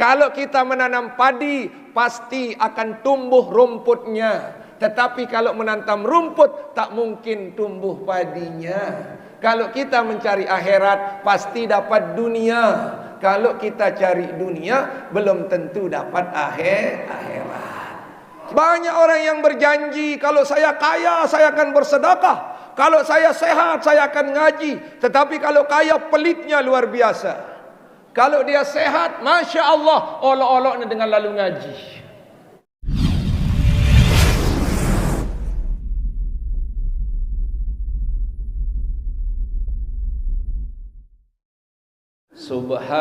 Kalau kita menanam padi, pasti akan tumbuh rumputnya. Tetapi kalau menanam rumput, tak mungkin tumbuh padinya. Kalau kita mencari akhirat, pasti dapat dunia. Kalau kita cari dunia, belum tentu dapat akhirat. Banyak orang yang berjanji, kalau saya kaya, saya akan bersedekah. Kalau saya sehat, saya akan ngaji. Tetapi kalau kaya, pelitnya luar biasa. Kalau dia sehat, Masya Allah, olok-oloknya dengan lalu ngaji. Subhanallah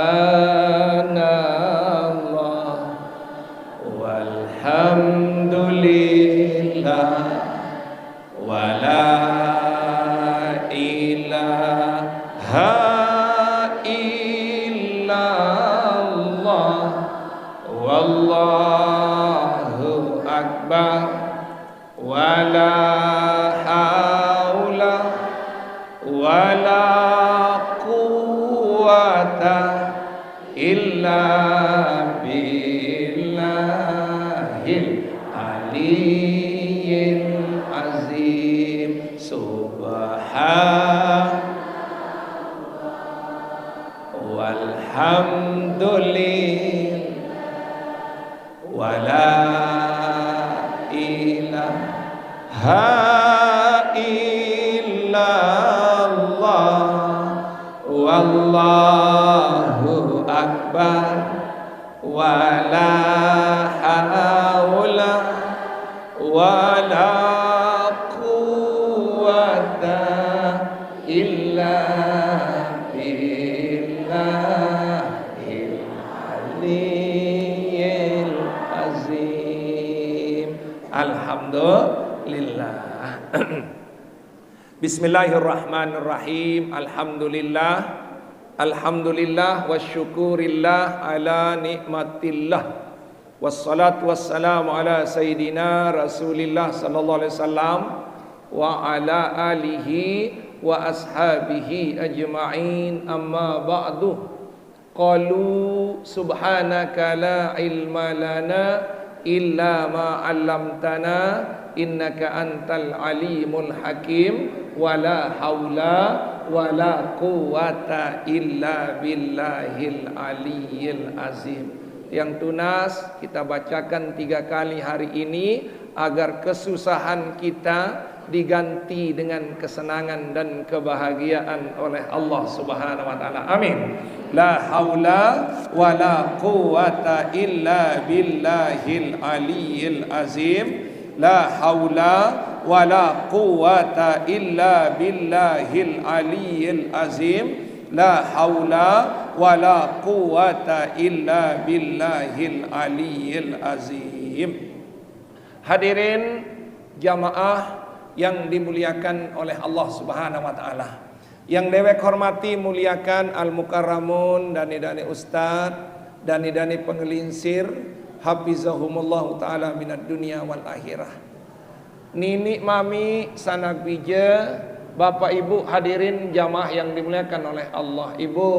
walhamdulillah wala ilaha illallah wallahu akbar wala haula wala illa billahil aliyyil azim. Subhanallah walhamdulillah wala ilaha illallah wallahu akbar wala haula wala quwwata illa billahil aliyyil azim. Alhamdulillah. Bismillahirrahmanirrahim. Alhamdulillah wa syukurillah ala nikmatillah. Wassalatu wassalamu ala sayyidina Rasulillah sallallahu alaihi wasallam wa ala alihi wa ashabihi ajma'in, amma ba'du. Qalu subhanaka la ilma lana illa ma 'allamtana innaka antal alimul hakim wala haula wala quwwata illa billahil aliyyil azim. Yang tunas kita bacakan 3 kali hari ini agar kesusahan kita diganti dengan kesenangan dan kebahagiaan oleh Allah Subhanahu wa taala. Amin. La haula wala quwwata illa billahil aliyyil azim. La haula wala quwwata illa billahil aliyyil azim. La haula wala quwwata illa billahil aliyyil azim. Hadirin jamaah yang dimuliakan oleh Allah Subhanahu wa taala. Yang dewek hormati muliakan al-mukarramun, dani-dani ustaz, dani-dani pengelinsir, hafizahumullah taala minad dunya wal akhirah. Nini mami sanak bija, bapak ibu hadirin jamaah yang dimuliakan oleh Allah. Ibu,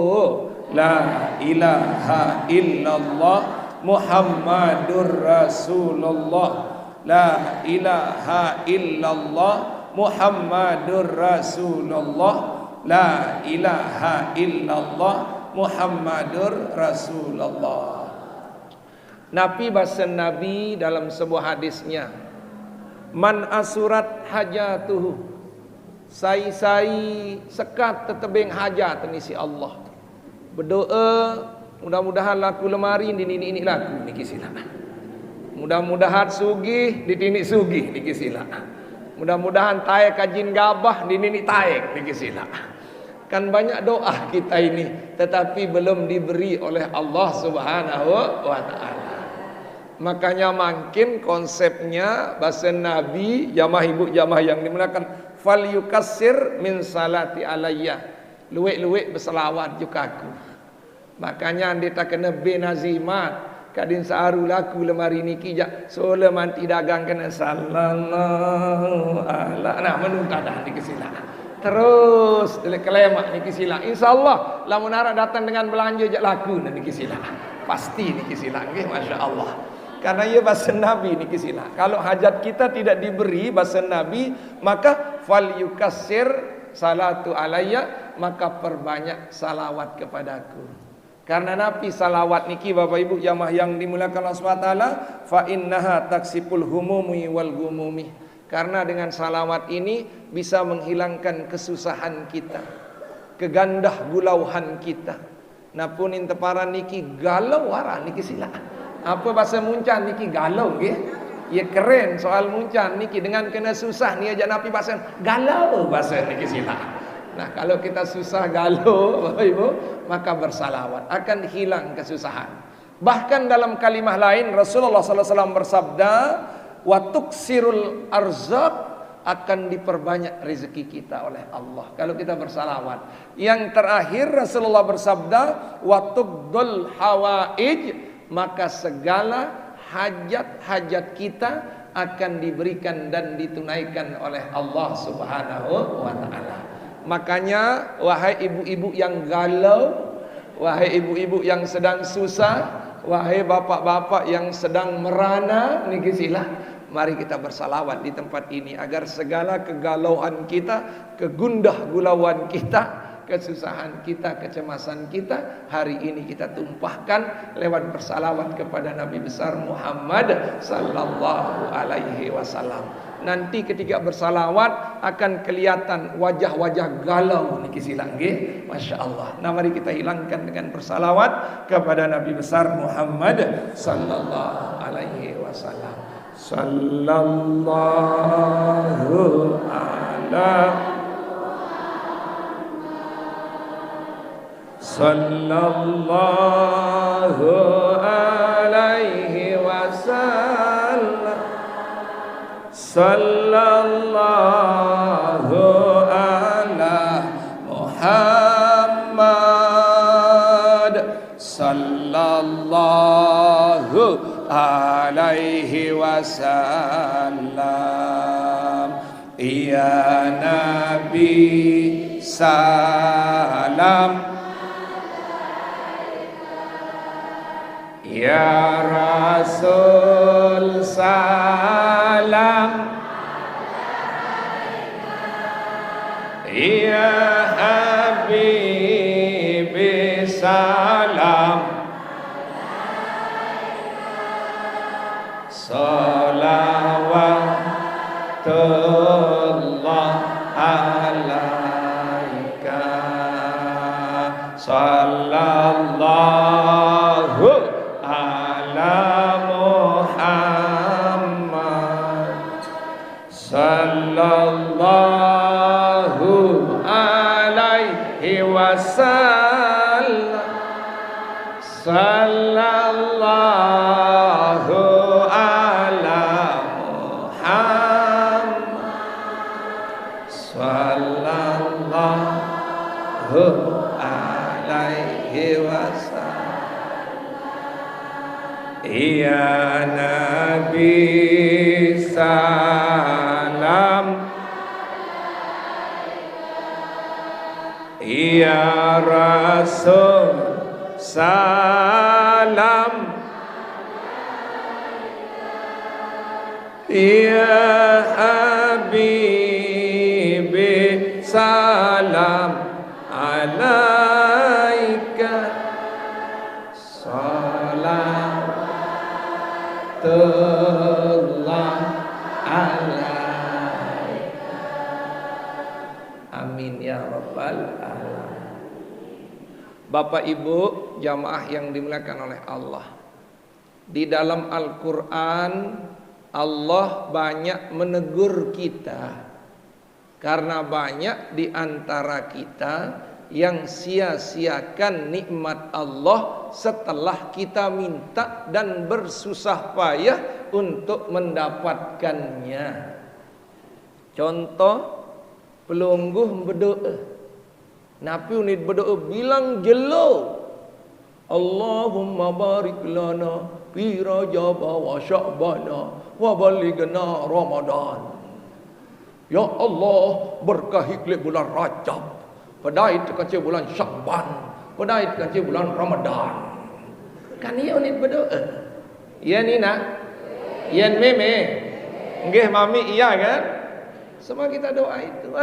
la ilaha illallah Muhammadur Rasulullah. La ilaha illallah Muhammadur Rasulullah. La ilaha illallah Muhammadur Rasulullah. Nabi bahasa Nabi dalam sebuah hadisnya, man asurat hajatuhu, sai sekat tetebeng hajat nisi Allah. Berdoa mudah-mudahan laku lemari ini laku niki sila. Mudah-mudahan sugih ditinik sugih niki sila. Mudah-mudahan taek kajin gabah dininik taek niki sila. Kan banyak doa kita ini tetapi belum diberi oleh Allah Subhanahu wa taala. Makanya makin konsepnya bahasa Nabi, jamaah ibu jamaah yang dimuliakan, fal yukassir min salati alayya. Luwek-luwek berselawat juga aku. Makanya anda tak kena benazimat. Kadin saaru laku lemari niki jak sole manti dagang kena sallallahu ala. Nah menunta dah niki sila. Terus kelemak niki sila. Insyaallah lamun arah datang dengan belanja jak laku niki sila. Pasti niki sila nggih, masyaallah. Karena ia bahasa Nabi niki sila. Kalau hajat kita tidak diberi bahasa Nabi, maka fal yukassir salatu alayya, maka perbanyak salawat kepadaku. Karena Nabi salawat niki Bapak Ibu jamaah yang dimuliakan Allah SWT, fa innaha taksipul humumi wal gumumi. Karena dengan salawat ini bisa menghilangkan kesusahan kita, kegandah gulauhan kita. Napun inteparan niki galau wara niki sila. Apa bahasa muncan niki galau nggih? Ya keren soal muncan niki dengan kena susah ni aja Nabi bahasa galau bahasa niki sila. Nah, kalau kita susah galau Bapak Ibu, maka bersalawat akan hilang kesusahan. Bahkan dalam kalimah lain Rasulullah sallallahu alaihi wasallam bersabda, "Wa tuksirul arzaq", akan diperbanyak rezeki kita oleh Allah kalau kita bersalawat. Yang terakhir Rasulullah bersabda, "Wa tuqdul hawaij", maka segala hajat-hajat kita akan diberikan dan ditunaikan oleh Allah Subhanahu wa taala. Makanya wahai ibu-ibu yang galau, wahai ibu-ibu yang sedang susah, wahai bapak-bapak yang sedang merana, niki sila, mari kita bersalawat di tempat ini agar segala kegalauan kita, kegundah gulauan kita, kesusahan kita, kecemasan kita hari ini kita tumpahkan lewat bersalawat kepada Nabi besar Muhammad sallallahu alaihi wasallam. Nanti ketika bersalawat akan kelihatan wajah-wajah galau niki sila nggih, masyaallah. Nah, mari kita hilangkan dengan bersalawat kepada Nabi besar Muhammad sallallahu alaihi wasallam. Sallallahu ala sallallahu alaihi wasallam, sallallahu ala Muhammad, sallallahu alaihi wasallam. Ya Nabi salam, ya Rasul salam, ya Habibi salam, salawatullah alaika, sallallahu ala Muhammad, sallallahu alaihi wasallam, sallallahu ala Muhammad, sallallahu alaihi wasallam. Ya Nabi salam, ya Rasul salam, ya Habibi salam alaika, salawatullah alaika. Amin ya rabbal alamin. Bapak Ibu jamaah yang dimuliakan oleh Allah, di dalam Al-Quran Allah banyak menegur kita karena banyak di antara kita yang sia-siakan nikmat Allah setelah kita minta dan bersusah payah untuk mendapatkannya. Contoh, pelungguh berdoa. Nabi unit berdoa bilang jelo, Allahumma barik lana fi Rajab wa Sya'bana wa balighna Ramadan. Ya Allah, berkahi bulan Rajab, pedai terkecil bulan Sya'ban, pedai terkecil bulan Ramadan. Kan ia unit berdoa. Ya Nina, Yan Meme, nggih mami iya kan? Semua kita doa itu.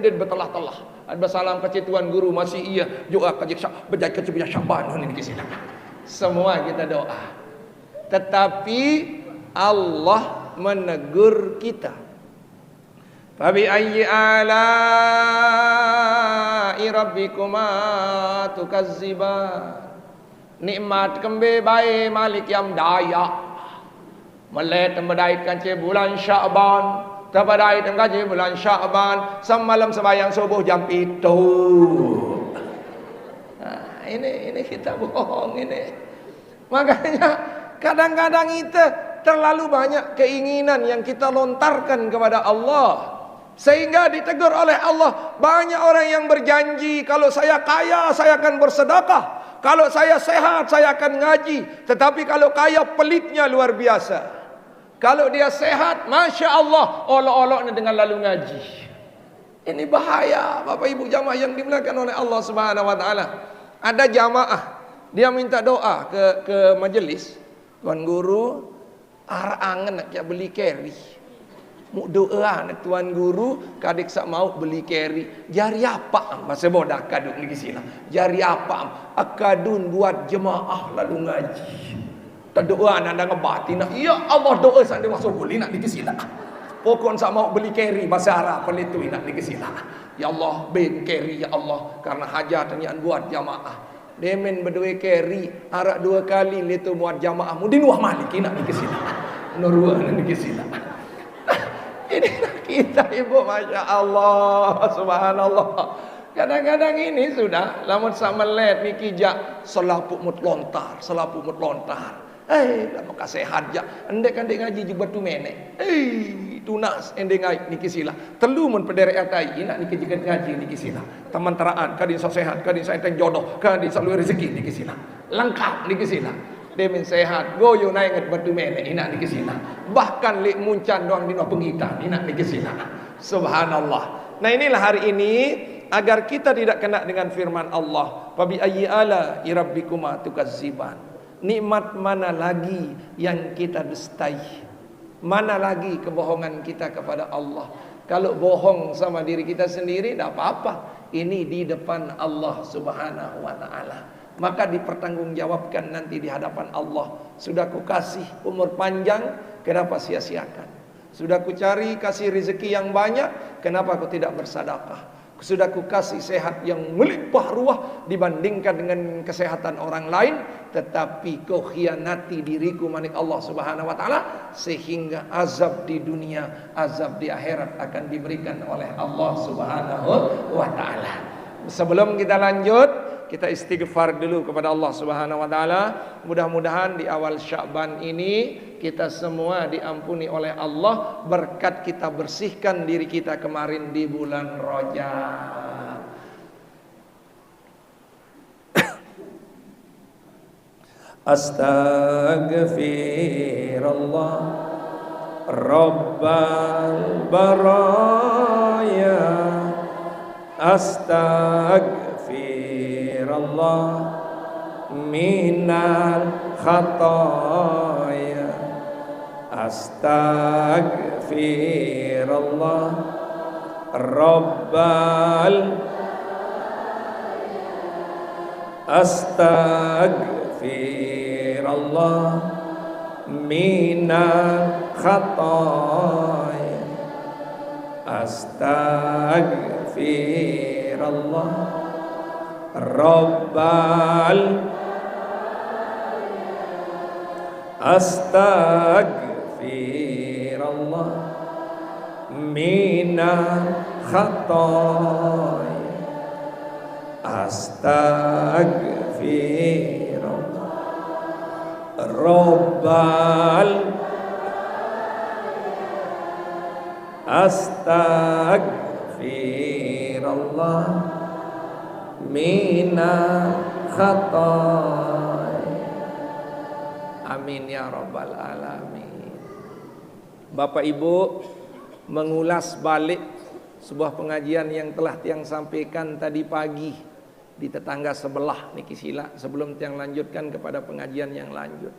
Dia bertelah-telah. Ada salam ke Tuan Guru masih iya. Doa ke berjaya ke Syaban ini kisah. Semua kita doa. Tetapi Allah menegur kita. Fabi ayyi ala'i rabbikuma tukazziban. Nikmat kembe bae Malik yang daya. Melet tembadaikan ce bulan Syaban. Tembadaikan gaji bulan Syaban. Semalam sembahyang subuh jam 7. Nah, ini kita bohong ini. Makanya kadang-kadang kita terlalu banyak keinginan yang kita lontarkan kepada Allah. Sehingga ditegur oleh Allah. Banyak orang yang berjanji, kalau saya kaya saya akan bersedekah, kalau saya sehat saya akan ngaji. Tetapi kalau kaya pelitnya luar biasa. Kalau dia sehat, Masya Allah, olok-oloknya dengan lalu ngaji. Ini bahaya Bapak Ibu jamaah yang dimuliakan oleh Allah Subhanahu Wa Taala. Ada jamaah, dia minta doa ke majelis. Tuan Guru, arah angen nak beli carry. Mu doa nak Tuan Guru, kadik sak mau beli carry. Jari apa? Masa bodak kaduk ni sila. Jari apa? Akadun buat jemaah lalu ngaji. Tak doa nak ngebati nak. Ya Allah doa sak dia masuk boleh nak dikesila. Pokon sak mau beli carry bahasa Arab pelitu nak dikesila. Ya Allah ben carry ya Allah karena hajat nian buat jamaah. Demen berdua carry arak 2 kali litu buat jamaah mudin wah malik nak dikesila. Nurwa nak dikesila. Ini kita ibu Masya Allah Subhanallah. Kadang-kadang ini sudah lamun sama let niki jak selapuk mut lontar. Lama kasih haja. Endek ngaji juga tu menek. Tunas endek ngaji niki sila. Telu mun pederek atai nak niki jikan ngaji niki sila. Taman teraan kadin so sehat, kadin sa enteng jodoh, kadin sa luar rezeki niki sila. Lengkap niki sila. Demen sehat, goyo naik batu menek ina niki sila. Bahkan lek muncan doang dino pengitan ina niki sila. Subhanallah. Nah inilah hari ini agar kita tidak kena dengan firman Allah. Fabi ayyi ala rabbikuma tukazziban. Nikmat mana lagi yang kita dustai? Mana lagi kebohongan kita kepada Allah? Kalau bohong sama diri kita sendiri tidak apa-apa. Ini di depan Allah Subhanahu Wa Taala. Maka dipertanggungjawabkan nanti di hadapan Allah. Sudah ku kasih umur panjang, kenapa sia-siakan? Sudah ku cari kasih rezeki yang banyak, kenapa ku tidak bersedekah? Sudah ku kasih sehat yang melimpah ruah dibandingkan dengan kesehatan orang lain, tetapi kau khianati diriku manik Allah Subhanahu Wa Taala, sehingga azab di dunia, azab di akhirat akan diberikan oleh Allah Subhanahu Wa Taala. Sebelum kita lanjut, kita istighfar dulu kepada Allah Subhanahu Wa Taala. Mudah-mudahan di awal Sya'ban ini kita semua diampuni oleh Allah berkat kita bersihkan diri kita kemarin di bulan Rajab. Astaghfirullah Rabbal baraya. Astaghfirullah minal khataya. Astaghfirullah Rabbal Astaghfirullah minal khataya. Astaghfirullah Rabbal Astaghfirullah minal khataya. Astaghfirullah Rabbal Astaghfirullah minal khataya. Amin ya rabbal alamin. Bapak Ibu, mengulas balik sebuah pengajian yang telah tiang sampaikan tadi pagi di tetangga sebelah niki sila sebelum yang lanjutkan kepada pengajian yang lanjut,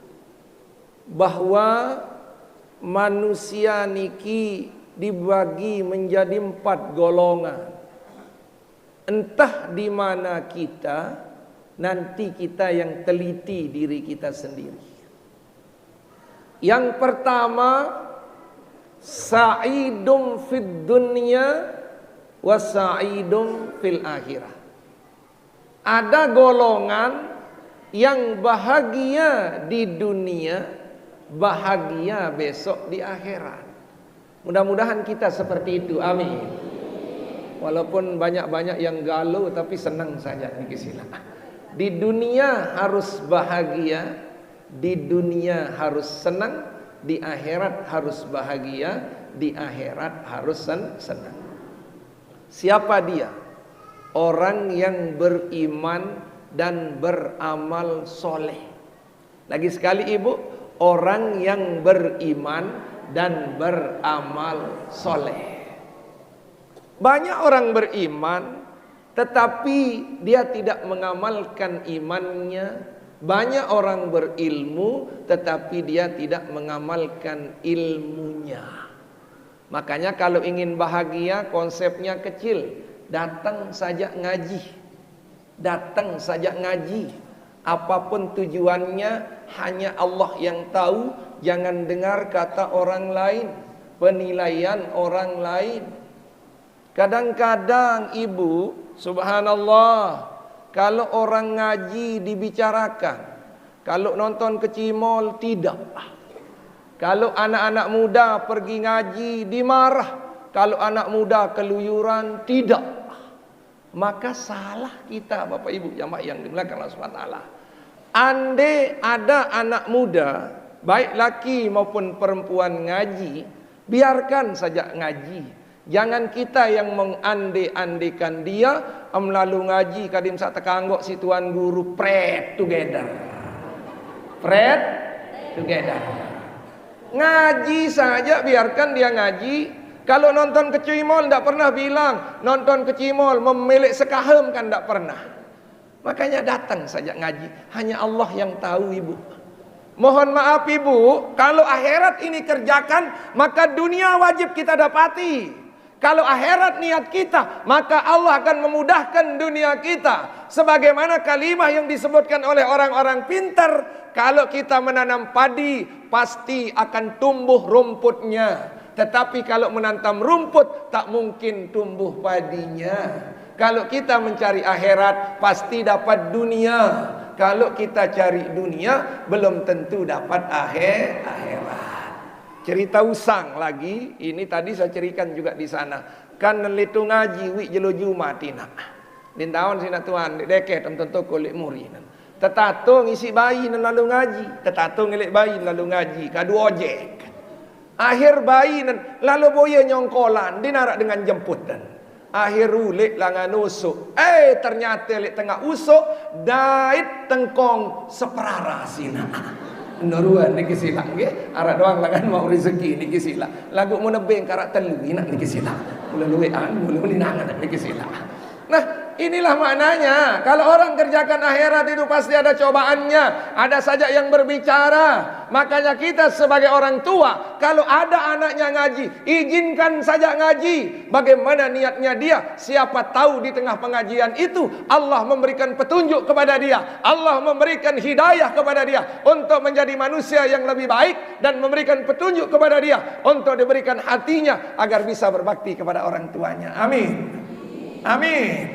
bahwa manusia niki dibagi menjadi 4 golongan. Entah di mana kita, nanti kita yang teliti diri kita sendiri. Yang pertama, sa'idun fid dunya wa sa'idun fil akhirah. Ada golongan yang bahagia di dunia, bahagia besok di akhirat. Mudah-mudahan kita seperti itu, amin. Walaupun banyak-banyak yang galau tapi senang saja niki sila. Di dunia harus bahagia, di dunia harus senang, di akhirat harus bahagia, di akhirat harus senang. Siapa dia? Orang yang beriman dan beramal soleh. Lagi sekali ibu, orang yang beriman dan beramal soleh. Banyak orang beriman tetapi dia tidak mengamalkan imannya. Banyak orang berilmu tetapi dia tidak mengamalkan ilmunya. Makanya kalau ingin bahagia konsepnya kecil. Datang saja ngaji. Datang saja ngaji. Apapun tujuannya hanya Allah yang tahu. Jangan dengar kata orang lain, penilaian orang lain. Kadang-kadang ibu, subhanallah, kalau orang ngaji dibicarakan, kalau nonton kecimol tidak. Kalau anak-anak muda pergi ngaji dimarah, kalau anak muda keluyuran tidak. Maka salah kita Bapak Ibu jamaah yang dimuliakan Allah Subhanahu wa taala. Andai ada anak muda, baik laki maupun perempuan ngaji, biarkan saja ngaji. Jangan kita yang mengande-andekan dia melalui ngaji kadim sak tekanggok si tuan guru pret together. Pret together. Ngaji saja biarkan dia ngaji. Kalau nonton kecimol tidak pernah bilang nonton kecimol memilik sekahem kan tidak pernah. Makanya datang saja ngaji. Hanya Allah yang tahu ibu. Mohon maaf ibu, kalau akhirat ini kerjakan maka dunia wajib kita dapati. Kalau akhirat niat kita, maka Allah akan memudahkan dunia kita. Sebagaimana kalimah yang disebutkan oleh orang-orang pintar, kalau kita menanam padi, pasti akan tumbuh rumputnya. Tetapi kalau menanam rumput, tak mungkin tumbuh padinya. Kalau kita mencari akhirat, pasti dapat dunia. Kalau kita cari dunia, belum tentu dapat akhirat. Cerita usang lagi, ini tadi saya ceritakan juga di sana. Kan litu ngaji, wi jelo jumatina. Din tahun sina tuan, deket tentu kulit muri. Tetato ngisi bayi lalu ngaji, tetato ngelik bayi lalu ngaji, kadu ojek. Akhir bayi lalu boya nyongkolan, dinarak dengan jemputan. Akhir ulik langan usuk. Ternyata lek tengah usuk, dait tengkong seperara sina. Nuruan niki sila nggih, arah doang langan mau rezeki niki sila. Lagu mau nebeng karak telu nak niki sila. Mula luwean, mula ninangan niki sila. Nah, inilah maknanya. Kalau orang kerjakan akhirat itu pasti ada cobaannya. Ada saja yang berbicara. Makanya kita sebagai orang tua, kalau ada anaknya ngaji, izinkan saja ngaji. Bagaimana niatnya dia? Siapa tahu di tengah pengajian itu Allah memberikan petunjuk kepada dia. Allah memberikan hidayah kepada dia untuk menjadi manusia yang lebih baik dan memberikan petunjuk kepada dia untuk diberikan hatinya agar bisa berbakti kepada orang tuanya. Amin. Amin.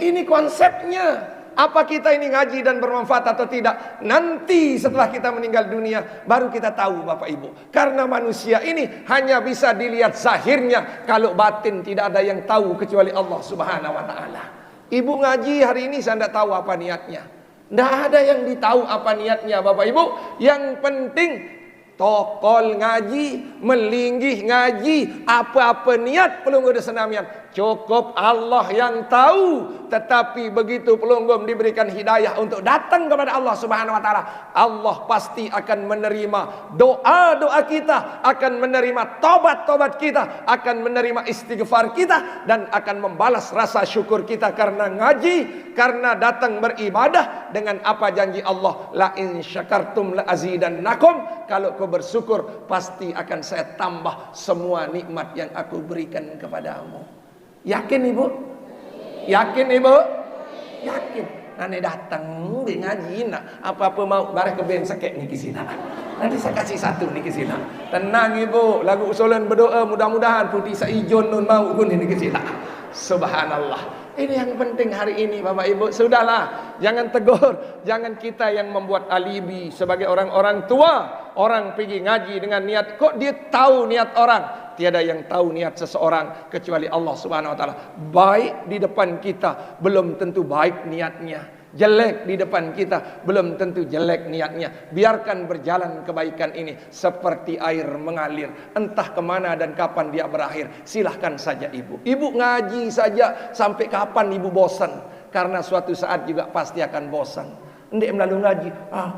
Ini konsepnya. Apa kita ini ngaji dan bermanfaat atau tidak? Nanti setelah kita meninggal dunia baru kita tahu Bapak Ibu. Karena manusia ini hanya bisa dilihat zahirnya. Kalau batin tidak ada yang tahu kecuali Allah Subhanahu wa taala. Ibu ngaji hari ini saya tidak tahu apa niatnya. Tidak ada yang ditahu apa niatnya Bapak Ibu. Yang penting tokol ngaji, melinggih ngaji, apa-apa niat pelunggu desenamian. Cukup Allah yang tahu. Tetapi begitu pelunggum diberikan hidayah untuk datang kepada Allah Subhanahu wa taala, Allah pasti akan menerima doa-doa kita, akan menerima tobat-tobat kita, akan menerima istighfar kita, dan akan membalas rasa syukur kita karena ngaji, karena datang beribadah dengan apa janji Allah, la in syakartum la azidannakum. Kalau kau bersyukur, pasti akan saya tambah semua nikmat yang aku berikan kepadamu. Yakin ibu? Yakin ibu? Yakin. Nanti datang di ngaji nak apa-apa mau bareh ke ben sakit ni kisina. Nanti saya kasih satu ni kisina. Tenang ibu, lagu usulan berdoa mudah-mudahan putih saijon nun mau pun ni kisina. Subhanallah. Ini yang penting hari ini Bapak Ibu. Sudahlah, jangan tegur, jangan kita yang membuat alibi sebagai orang-orang tua. Orang pergi ngaji dengan niat, kok dia tahu niat orang? Tiada yang tahu niat seseorang kecuali Allah Subhanahu wa taala. Baik di depan kita belum tentu baik niatnya. Jelek di depan kita belum tentu jelek niatnya. Biarkan berjalan kebaikan ini seperti air mengalir, entah kemana dan kapan dia berakhir. Silahkan saja ibu. Ibu ngaji saja sampai kapan ibu bosan? Karena suatu saat juga pasti akan bosan. Ndek melalui ngaji,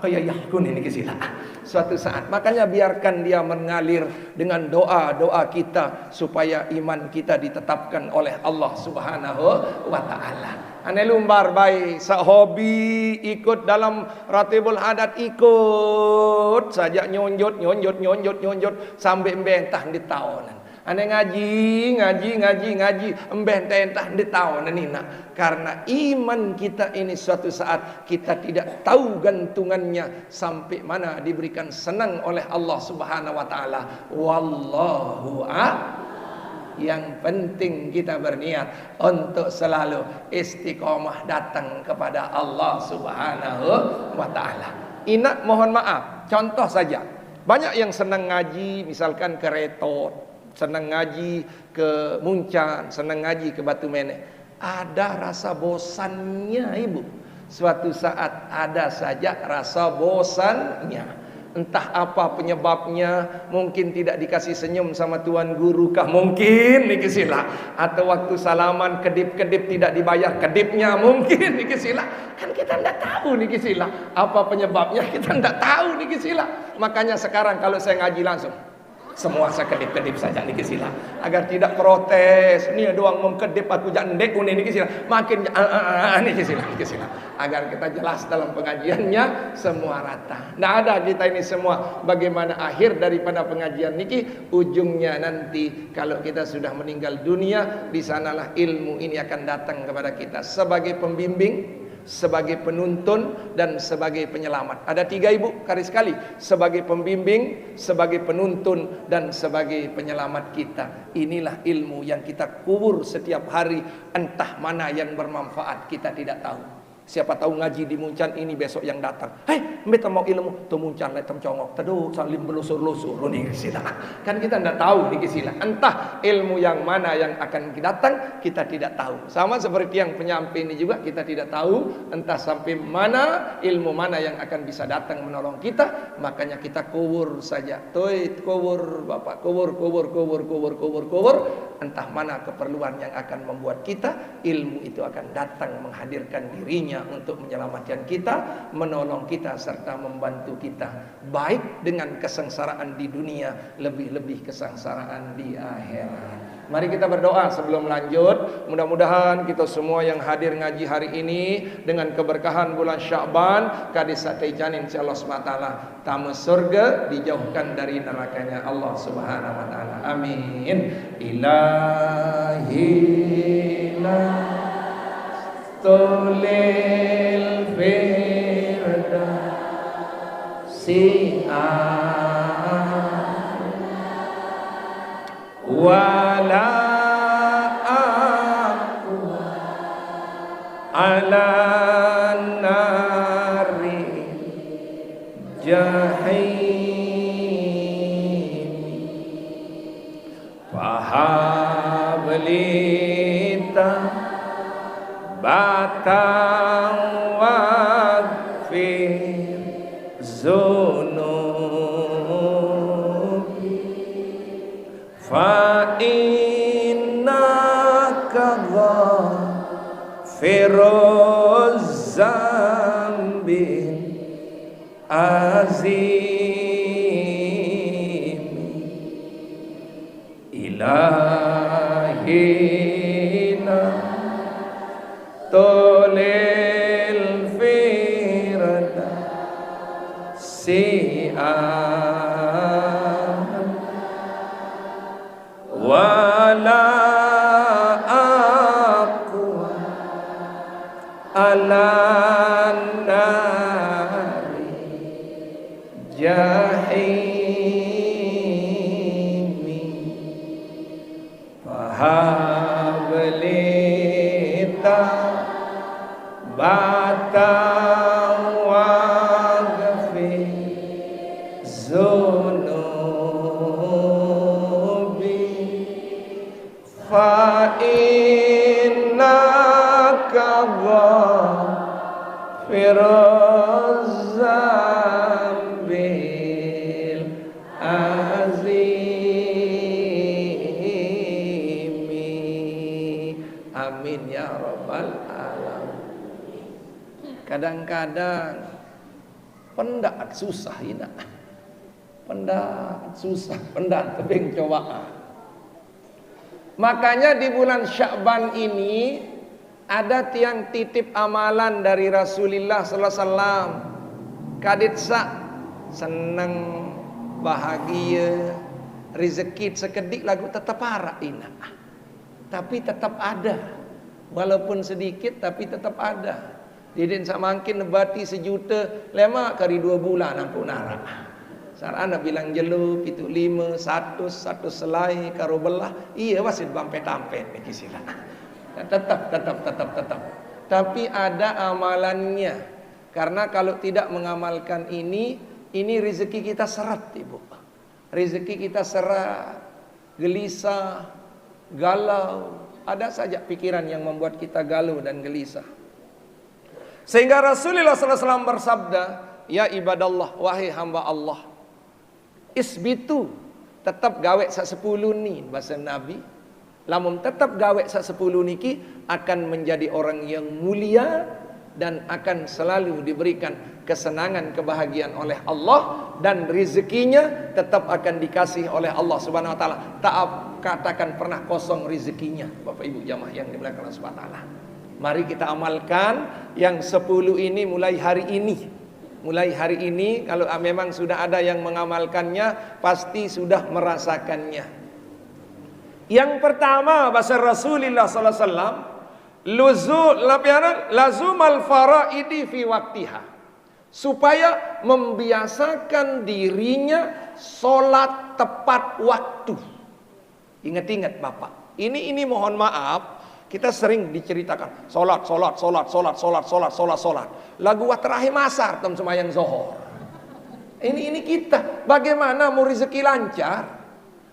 kayak yakun ini kesila. Suatu saat, makanya biarkan dia mengalir dengan doa-doa kita supaya iman kita ditetapkan oleh Allah Subhanahu wa taala. Ane lumbar baik, sehobi ikut dalam ratibul hadat, ikut saja nyonjot sampai mbentah di tahunan. Ane ngaji, entah di tahun ini nak. Karena iman kita ini suatu saat kita tidak tahu gantungannya sampai mana diberikan senang oleh Allah Subhanahu wa taala. Wallahu a'lam. Yang penting kita berniat untuk selalu istiqomah datang kepada Allah Subhanahu wa taala. Ina mohon maaf, contoh saja. Banyak yang senang ngaji misalkan ke Retot, senang ngaji ke Muncan, senang ngaji ke Batu Meneh. Ada rasa bosannya ibu. Suatu saat ada saja rasa bosannya. Entah apa penyebabnya, mungkin tidak dikasih senyum sama tuan guru kah, mungkin dikisilah. Atau waktu salaman kedip-kedip tidak dibayar kedipnya, mungkin dikisilah. Kan kita tidak tahu dikisilah. Apa penyebabnya kita tidak tahu dikisilah. Makanya sekarang kalau saya ngaji langsung, semua saya kedip-kedip saja ni kisila agar tidak protes. Ni doang mengkedip aku jandek ni kisila. Makin ni kisila agar kita jelas dalam pengajiannya semua rata. Tidak ada kita ini semua bagaimana akhir daripada pengajian niki, ujungnya nanti kalau kita sudah meninggal dunia, di sanalah ilmu ini akan datang kepada kita sebagai pembimbing, sebagai penuntun, dan sebagai penyelamat. Ada tiga ibu, kali sekali. Sebagai pembimbing, sebagai penuntun, dan sebagai penyelamat kita. Inilah ilmu yang kita kubur setiap hari. Entah mana yang bermanfaat kita tidak tahu. Siapa tahu ngaji di Muncan ini besok yang datang, hei, mbeta mau ilmu, tu Muncan lai tem congok, teduh salim belusur-lusur, ni kisila. Kan kita tidak tahu ni kisila. Entah ilmu yang mana yang akan datang, kita tidak tahu. Sama seperti yang penyampai ini juga, kita tidak tahu entah sampai mana ilmu mana yang akan bisa datang menolong kita. Makanya kita kubur saja. Toit kubur, bapak kubur. Entah mana keperluan yang akan membuat kita, ilmu itu akan datang menghadirkan dirinya untuk menyelamatkan kita, menolong kita, serta membantu kita. Baik dengan kesengsaraan di dunia, lebih-lebih kesengsaraan di akhirat. Mari kita berdoa sebelum lanjut. Mudah-mudahan kita semua yang hadir ngaji hari ini dengan keberkahan bulan Sya'ban, kadis satai janin si Allah SWT, tamu surga, dijauhkan dari nerakanya Allah Subhanahu wa taala. Amin. Ilahi Tulil Firdausi wala aqwa ala nari jahim fahablita batang waqfir zunubi fa innaka Firuz zambi azim ilahina tolil firda si'an wala aku ala nari jahimi fahablita bata waghfir zunubi fa innaka ghafiruz zambil azimi. Amin ya rabbal alamin. Kadang-kadang pendak susah ini, pendak susah, pendak tebing cobaan. Makanya di bulan Sya'ban ini ada tiang titip amalan dari Rasulullah sallallahu alaihi wasallam. Kadit senang, bahagia, rezeki sekedik lagu tetap parah ini. Tapi tetap ada. Walaupun sedikit tapi tetap ada. Didin samangkin nebati 1 juta lemak kali 2 bulan ampun nara. Sarana bilang jelup itu 5, 100 selai karo belah. Iya wasit bampet-tampet niki sila. Tetap. Tapi ada amalannya. Karena kalau tidak mengamalkan ini rezeki kita seret, Ibu. Rezeki kita seret, gelisah, galau. Ada saja pikiran yang membuat kita galau dan gelisah. Sehingga Rasulullah SAW bersabda, ya ibadallah, wahai hamba Allah, isbitu, tetap gawe sak 10 ni bahasa Nabi. Lamun tetap gawe sak 10 niki akan menjadi orang yang mulia dan akan selalu diberikan kesenangan, kebahagiaan oleh Allah, dan rezekinya tetap akan dikasih oleh Allah Subhanahu wa taala. Tak katakan pernah kosong rezekinya, Bapak Ibu jamaah yang dimuliakan Allah Subhanahu wa taala. Mari kita amalkan yang 10 ini mulai hari ini. Mulai hari ini, kalau memang sudah ada yang mengamalkannya, pasti sudah merasakannya. Yang pertama, bahasa Rasulullah SAW, lazumal faraidi fi waktiha, supaya membiasakan dirinya sholat tepat waktu. Ingat-ingat Bapak, ini mohon maaf, kita sering diceritakan sholat. Lagu terakhir masar tem semayang zohor. Ini kita. Bagaimana mau rezeki lancar?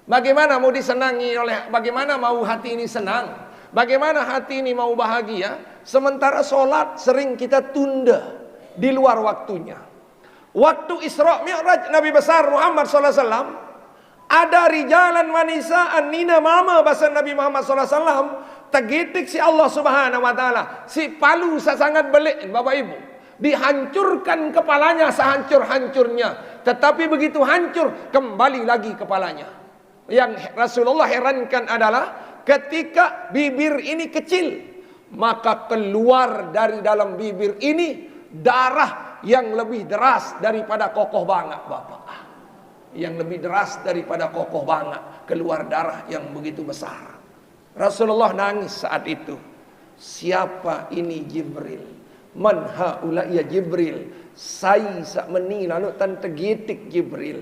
Bagaimana mau disenangi bagaimana mau hati ini senang? Bagaimana hati ini mau bahagia? Sementara sholat sering kita tunda di luar waktunya. Waktu Isra Mi'raj Nabi besar Muhammad SAW, ada rijalan manisaan nina mama bahasa Nabi Muhammad SAW, tegitik si Allah Subhanahu wa taala, si palu sangat belik Bapak Ibu, dihancurkan kepalanya sehancur-hancurnya, tetapi begitu hancur kembali lagi kepalanya. Yang Rasulullah herankan adalah ketika bibir ini kecil, maka keluar dari dalam bibir ini darah yang lebih deras daripada kokoh banga, Bapak. Yang lebih deras daripada kokoh banga, keluar darah yang begitu besar. Rasulullah nangis saat itu. Siapa ini Jibril? Man haula ya Jibril? Sai sak meni lalu tan tegitik Jibril.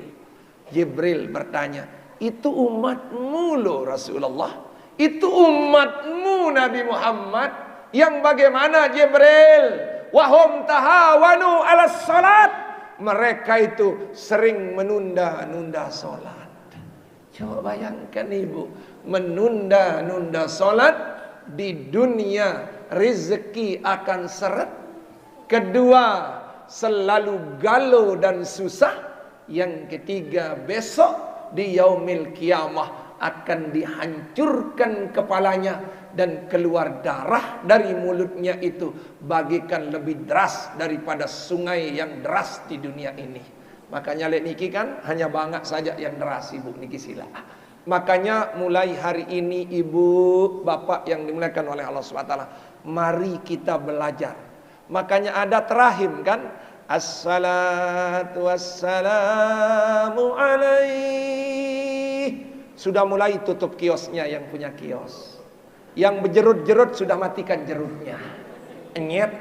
Jibril bertanya, itu umatmu loh Rasulullah. Itu umatmu Nabi Muhammad. Yang bagaimana Jibril? Wahum tahawanu ala salat. Mereka itu sering menunda-nunda salat. Coba bayangkan Ibu, menunda-nunda salat, di dunia rezeki akan seret. Kedua, selalu galau dan susah. Yang ketiga, besok di yaumil kiamah akan dihancurkan kepalanya dan keluar darah dari mulutnya itu bagikan lebih deras daripada sungai yang deras di dunia ini. Makanya lek niki kan hanya bangak saja yang deras ibu niki sila. Makanya mulai hari ini ibu bapak yang dimuliakan oleh Allah SWT, mari kita belajar. Makanya ada terahim kan, assalatu wassalamu alaihi. Sudah mulai tutup kiosnya yang punya kios. Yang berjerut-jerut sudah matikan jerutnya. Enyet,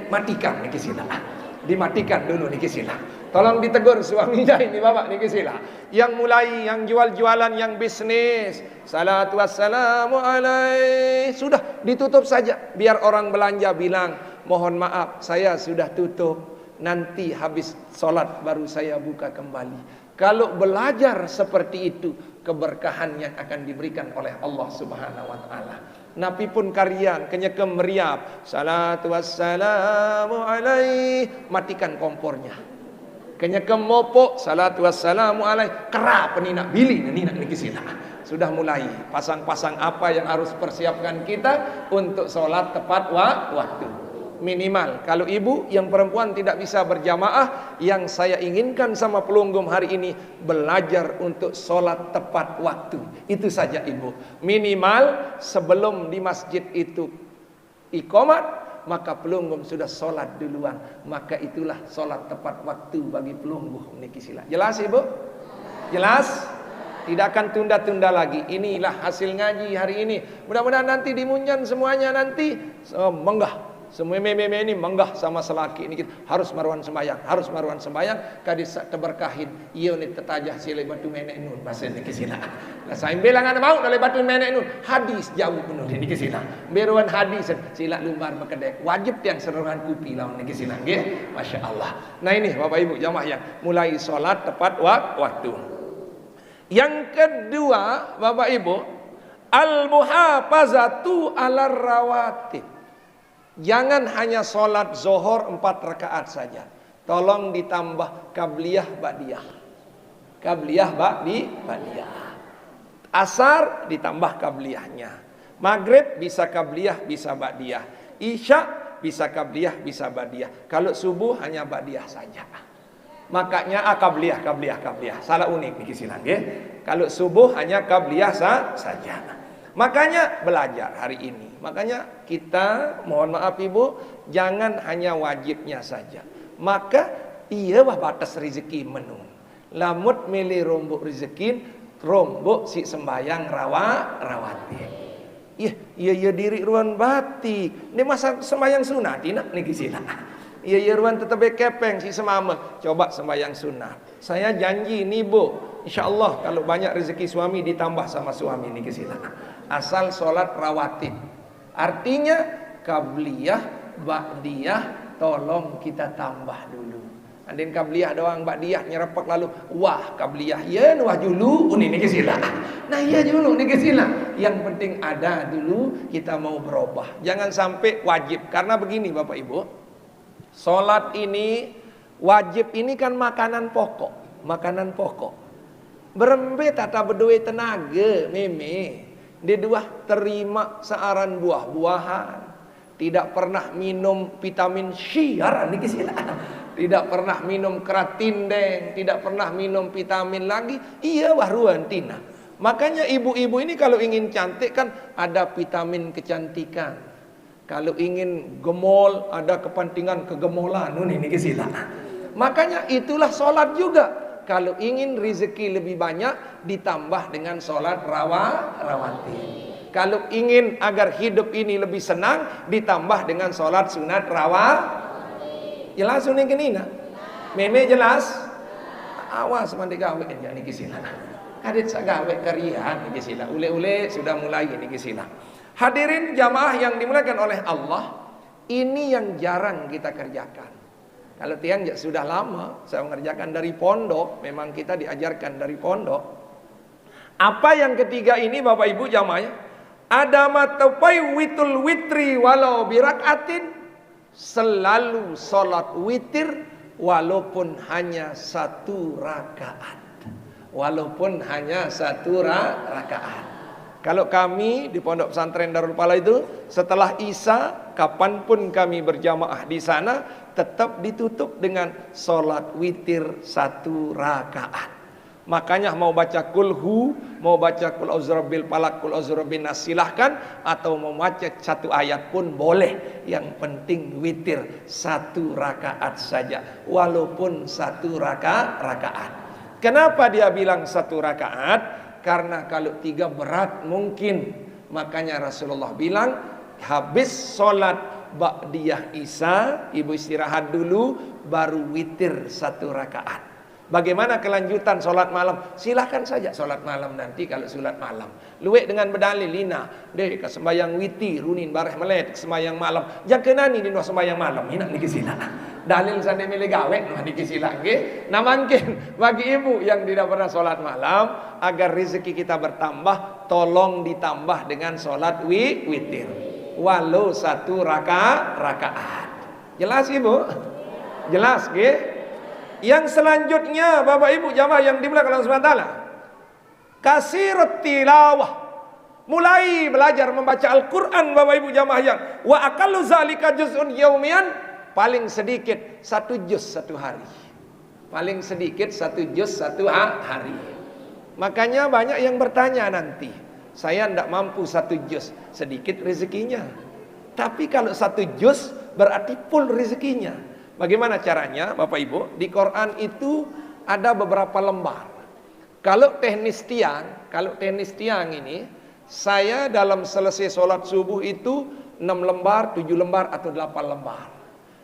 matikan niki sila. Dimatikan dulu niki sila. Tolong ditegur suaminya ini bapak niki sila. Yang mulai yang jual-jualan yang bisnis, salatu wassalamu alaihi, sudah ditutup saja. Biar orang belanja bilang, mohon maaf saya sudah tutup, nanti habis sholat baru saya buka kembali. Kalau belajar seperti itu, keberkahan yang akan diberikan oleh Allah Subhanahu wa taala. Nabi pun karyan kenyekem meriap, salatu wassalamu alaihi, matikan kompornya. Kenyekem mopo, salatu wassalamu alaihi, kerap nak bili nak nikisina. Sudah mulai pasang-pasang apa yang harus persiapkan kita untuk sholat tepat waktu. Minimal kalau ibu yang perempuan tidak bisa berjamaah, yang saya inginkan sama pelunggum hari ini, belajar untuk sholat tepat waktu. Itu saja ibu. Minimal sebelum di masjid itu iqamat, maka pelunggum sudah sholat duluan. Maka itulah sholat tepat waktu bagi pelunggum niki sila. Jelas ibu? Jelas? Tidak akan tunda-tunda lagi. Inilah hasil ngaji hari ini. Mudah-mudahan nanti dimunyan semuanya nanti menggah. Semua meme ini menggah sama selaki ini harus maruan sembayang, kadis teberkahin iya ni tetajah sila batu menek nun pasal ni kisila. Lah saya bilang ana mau dari batu menek nun hadis jauh nun ni kisila. Beruan hadis sila lumbar bekedek wajib tiang seruan kupi lawan ni kisila nggih. Masyaallah. Nah ini Bapak Ibu jamaah yang mulai salat tepat waktu. Yang kedua Bapak Ibu, al-muhafazatu 'alar rawatib. Jangan hanya sholat zohor 4 rakaat saja. Tolong ditambah qabliyah ba'diyah. Qabliyah ba'diyah. Asar ditambah qabliyahnya. Maghrib bisa qabliyah, bisa ba'diyah. Isya bisa qabliyah, bisa ba'diyah. Kalau subuh hanya ba'diyah saja. Makanya qabliyah. Salah unik niki silang nggih. Kalau subuh hanya qabliyah saja. Makanya belajar hari ini. Makanya kita mohon maaf ibu, jangan hanya wajibnya saja. Maka iya wah batas rezeki menun. Lamut milih rombok rezeki, rombok si sembayang rawati. Iya diri ruan batik. Ini masa sembayang sunat nak niki sila. Iya ruan tetap kepeng si semama. Coba sembayang sunat. Saya janji nih bu, insyaallah kalau banyak rezeki suami ditambah sama suami niki sila. Asal sholat rawatib. Artinya qabliyah, ba'diyah tolong kita tambah dulu. Andin qabliyah doang, ba'diyah nyerepek lalu wah qabliyah ya wah dulu ini kisila. Nah iya dulu ini kisila. Yang penting ada dulu kita mau berubah. Jangan sampai wajib, karena begini Bapak Ibu. Salat ini wajib ini kan makanan pokok. Berembe tata berdua tenaga meme. Dia dua terima searan buah-buahan, tidak pernah minum vitamin syiar niki sila, tidak pernah minum keratin deng, tidak pernah minum vitamin lagi, iya wahruan tina. Makanya ibu-ibu ini kalau ingin cantik kan ada vitamin kecantikan, kalau ingin gemol ada kepentingan kegemolan niki sila. Makanya itulah sholat juga. Kalau ingin rezeki lebih banyak, ditambah dengan sholat rawatib. Kalau ingin agar hidup ini lebih senang, ditambah dengan sholat sunat rawatib. Jelas ini kenina? Meme jelas? Awas mandi gawe aja niki sila. Kadit sa gawe karian niki sila. Ule-ule sudah mulai niki sila. Hadirin jamaah yang dimuliakan oleh Allah, ini yang jarang kita kerjakan. Kalau tiang ya sudah lama saya mengerjakan dari pondok, memang kita diajarkan dari pondok. Apa yang ketiga ini Bapak Ibu jamaah? Ada matapai witul witri walau birakatin, selalu sholat witir walaupun hanya 1 rakaat. walaupun hanya 1 rakaat. Kalau kami di Pondok Pesantren Darul Pahala itu setelah Isya, kapanpun kami berjamaah di sana tetap ditutup dengan sholat witir 1 rakaat. Makanya mau baca kulhu, mau baca kul auzurabbil falak, kul auzurabbin nas silahkan, atau mau baca 1 ayat pun boleh. Yang penting witir 1 rakaat saja, walaupun 1 rakaat. Kenapa dia bilang 1 rakaat? Karena kalau 3 berat mungkin. Makanya Rasulullah bilang habis sholat ba'diyah Isya, ibu istirahat dulu, baru witir 1 rakaat. Bagaimana kelanjutan sholat malam? Silahkan saja sholat malam nanti kalau sholat malam. Luwek dengan berdalil lina. Dek sembayang witi runin bareh melet sembayang malam. Jangan kenani di sembayang malam. Ini nak sila. Dalil sana milih gawe nah sila nggih. Nah mungkin bagi ibu yang tidak pernah sholat malam, agar rezeki kita bertambah, tolong ditambah dengan sholat witir. Walau 1 rakaat. Jelas ibu? Jelas nggih? Yang selanjutnya Bapak Ibu jamaah yang dimuliakan Allah Subhanahu wa taala, kasirut tilawah, mulai belajar membaca Al-Qur'an Bapak Ibu jamaah yang wa aqallu zalika juz'un yaumian, paling sedikit 1 juz 1 hari. Paling sedikit 1 juz 1 hari. Makanya banyak yang bertanya nanti, saya tidak mampu 1 juz, sedikit rezekinya. Tapi kalau 1 juz berarti full rezekinya. Bagaimana caranya Bapak Ibu? Di Quran itu ada beberapa lembar. Kalau teknis tiang ini, saya dalam selesai sholat subuh itu 6 lembar, 7 lembar atau 8 lembar.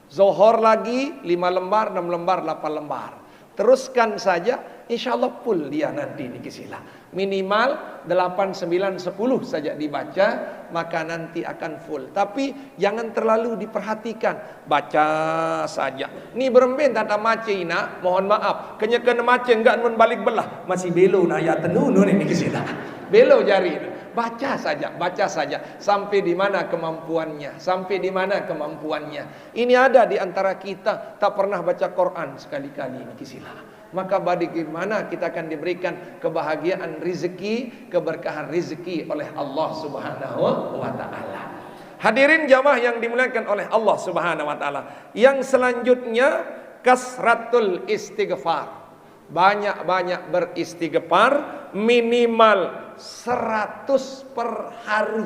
Zuhur lagi 5 lembar, 6 lembar, 8 lembar. Teruskan saja, insya Allah full dia nanti di kisila. Minimal 8, 9, 10 saja dibaca, maka nanti akan full. Tapi jangan terlalu diperhatikan, baca saja. Ni beremben tata mace ina, mohon maaf. Kenyakan mace enggak membalik belah, masih belo na ya tenunu ni kisila. Belo jari. Baca saja sampai di mana kemampuannya, Ini ada di antara kita tak pernah baca Quran sekali-kali ini kisilah. Maka bagaimana kita akan diberikan kebahagiaan rezeki, keberkahan rezeki oleh Allah Subhanahu wa taala. Hadirin jamaah yang dimuliakan oleh Allah Subhanahu wa taala. Yang selanjutnya kasratul istighfar. Banyak-banyak beristighfar, minimal 100 per hari.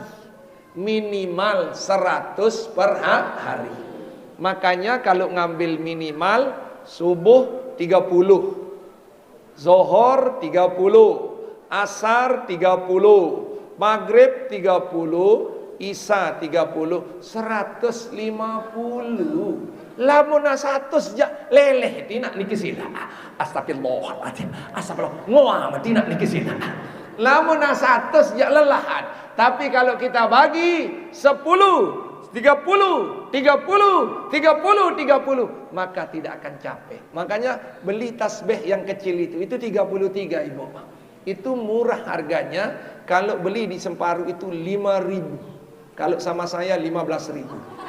Minimal 100 per hari. Makanya kalau ngambil minimal subuh 30, zuhur 30, asar 30, maghrib 30, isya 30, 150. Lamun 100 jak leleh tina niki sila. Astagfirullahaladzim. Astagfirullah. Ngoam tina niki sila. Lamun 100 jak lelahan. Tapi kalau kita bagi 10, 30, 30, maka tidak akan capek. Makanya beli tasbih yang kecil itu 33 Ibu. Itu murah harganya. Kalau beli di Semparu itu 5.000. Kalau sama saya 15.000.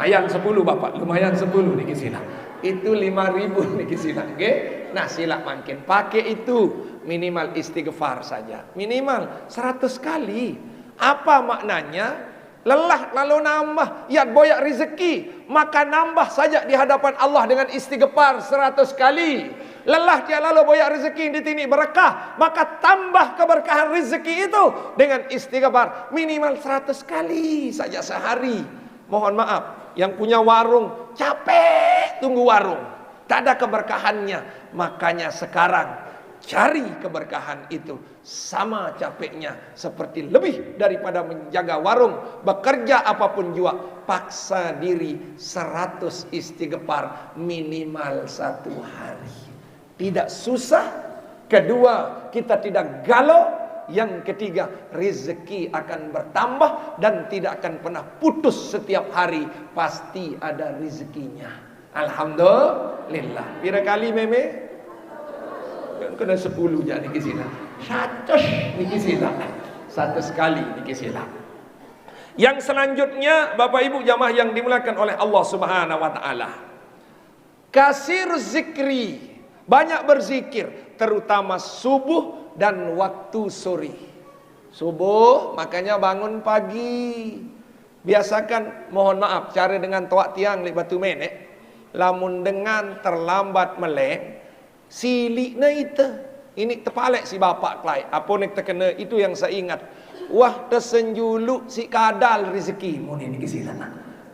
Lumayan 10 Bapak, lumayan 10 niki sila. Itu 5.000 niki sila. Okay? Nah sila makin pakai itu, minimal istighfar saja. Minimal 100 kali. Apa maknanya? Lelah lalu nambah, ya boyak rezeki, maka nambah saja di hadapan Allah dengan istighfar 100 kali. Lelah dia lalu boyak rezeki di sini berkah, maka tambah keberkahan rezeki itu dengan istighfar minimal 100 kali saja sehari. Mohon maaf, yang punya warung capek tunggu warung, tak ada keberkahannya. Makanya sekarang cari keberkahan itu, sama capeknya seperti lebih daripada menjaga warung. Bekerja apapun juga, paksa diri 100 istighfar minimal 1 hari. Tidak susah. Kedua, kita tidak galau. Yang ketiga, rezeki akan bertambah dan tidak akan pernah putus. Setiap hari pasti ada rezekinya. Alhamdulillah. Pira kali meme? Kena 10 jadi kisila. 100 ni kisila. 100 sekali ni kisila. Yang selanjutnya Bapak Ibu jamaah yang dimuliakan oleh Allah Subhanahu wa taala. Kasir zikri. Banyak berzikir, terutama subuh dan waktu sore. Subuh, makanya bangun pagi. Biasakan, mohon maaf, cara dengan toak tiang li batu menek. Lamun dengan terlambat melek, silikna itu. Ini tepalek si bapak kelai. Apa nek terkena, itu yang saya ingat. Wah, tersenjuluk si kadal rezeki. Mun ini kesilan.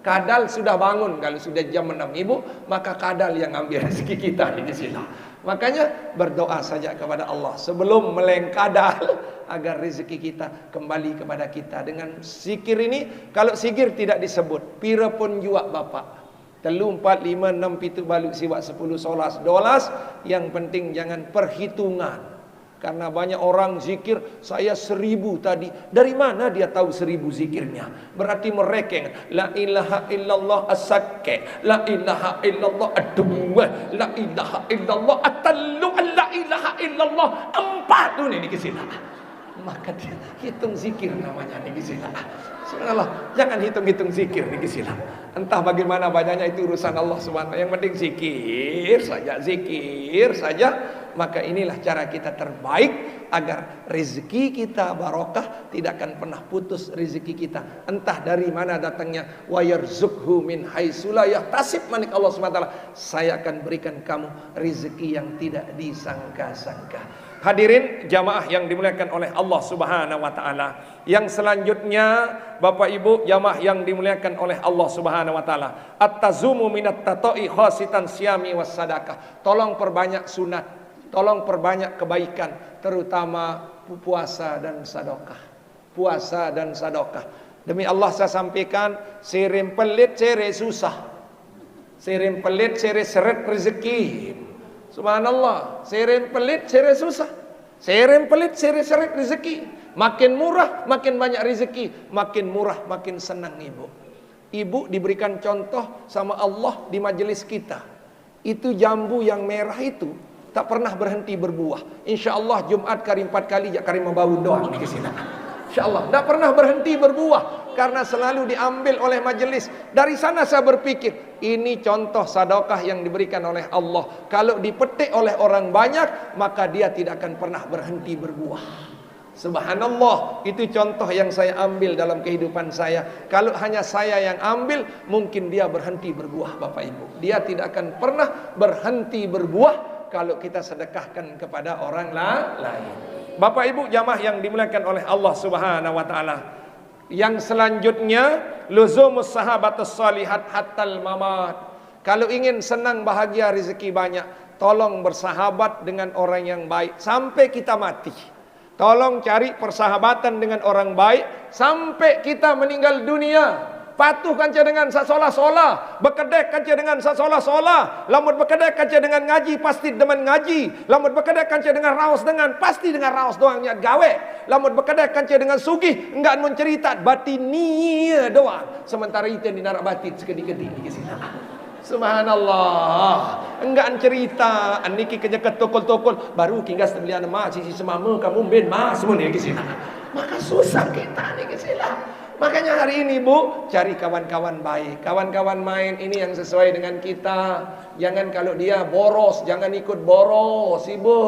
Kadal sudah bangun kalau sudah jam 6 ibu, maka kadal yang ambil rezeki kita di sini. Makanya berdoa saja kepada Allah sebelum meleng kadal agar rezeki kita kembali kepada kita. Dengan zikir ini, kalau zikir tidak disebut, pira pun jua bapak. 3, 4, 5, 6, 7 baluk siwak 10 solas 12. Yang penting jangan perhitungan. Karena banyak orang zikir, saya 1000 tadi. Dari mana dia tahu 1000 zikirnya? Berarti merekeng. La ilaha illallah as-sakke, la ilaha illallah ad-dua, la ilaha illallah at-tallu, la ilaha illallah 4 ini dikisila. Maka dia hitung zikir namanya dikisila. Subhanallah, jangan hitung-hitung zikir dikisila. Entah bagaimana banyaknya, itu urusan Allah Subhanahu. Yang penting zikir saja. Maka inilah cara kita terbaik agar rezeki kita barokah, tidak akan pernah putus rezeki kita. Entah dari mana datangnya. Wa yarzuqhu min haitsu la yahtasib, manik Allah SWT. Saya akan berikan kamu rezeki yang tidak disangka-sangka. Hadirin jamaah yang dimuliakan oleh Allah Subhanahu wa taala. Yang selanjutnya, Bapak Ibu jamaah yang dimuliakan oleh Allah Subhanahu wa taala. At-tazumu minat tata'i khasitan siyami was sadaqah. Tolong perbanyak sunat. Tolong perbanyak kebaikan, terutama puasa dan sedekah. Puasa dan sedekah. Demi Allah saya sampaikan, sirim pelit sere susah. Sirim pelit sere seret rezeki. Subhanallah, sirim pelit sere susah. Sirim pelit sere seret rezeki. Makin murah, makin banyak rezeki. Makin murah, makin senang ibu. Ibu diberikan contoh sama Allah di majelis kita. Itu jambu yang merah itu tak pernah berhenti berbuah. InsyaAllah Jumat karim 4 kali jak karim membawa doa di sini. InsyaAllah tak pernah berhenti berbuah karena selalu diambil oleh majelis. Dari sana saya berpikir, ini contoh sedekah yang diberikan oleh Allah. Kalau dipetik oleh orang banyak, maka dia tidak akan pernah berhenti berbuah. Subhanallah, itu contoh yang saya ambil dalam kehidupan saya. Kalau hanya saya yang ambil, mungkin dia berhenti berbuah Bapak Ibu. Dia tidak akan pernah berhenti berbuah kalau kita sedekahkan kepada orang lain. Bapak Ibu jamaah yang dimuliakan oleh Allah Subhanahu wa taala. Yang selanjutnya, luzumus sahabatus salihat hattal mamat. Kalau ingin senang bahagia rezeki banyak, tolong bersahabat dengan orang yang baik sampai kita mati. Tolong cari persahabatan dengan orang baik sampai kita meninggal dunia. Patuh kanca dengan sasola-sola, bekedek kanca dengan sasola-sola. Lamun bekedek kanca dengan ngaji, pasti demen ngaji. Lamun bekedek kanca dengan raos dengan, pasti dengan raos doang niat gawe. Lamun bekedek kanca dengan sugih, enggak mencerita batinia doang. Sementara itu di narak batin sekedi-kedi di sini. Subhanallah, enggak cerita aniki kejekat tokol-tokol baru kinggas tembelian emas sisi semama kamu ben mas mun di sini. Maka susah kita nih ke sini. Makanya hari ini Bu, cari kawan-kawan baik. Kawan-kawan main ini yang sesuai dengan kita. Jangan kalau dia boros, jangan ikut boros Ibu.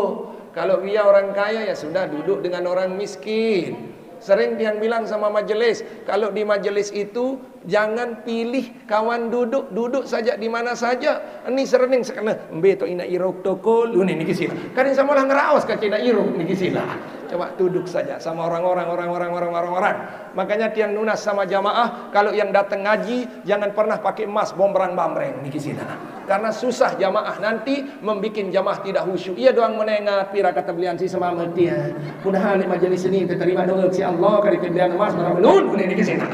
Kalau dia orang kaya ya sudah duduk dengan orang miskin. Sering yang bilang sama majelis, kalau di majelis itu jangan pilih kawan duduk, duduk saja di mana saja. Ini sering sekena embe to ina irok toko lu ni kisila. Kan sama orang ngeraos ka cina irok ni kisila. Coba duduk saja sama orang-orang. Makanya tiang nunas sama jamaah, kalau yang datang ngaji jangan pernah pakai emas bombrang-bambreng ni kisila. Karena susah jamaah nanti membikin jamaah tidak khusyuk. Ia doang menengah pira kata belian si semama dia. Mudah-mudahan majelis ini diterima doa si Allah kali pembelian emas menun ini kisila.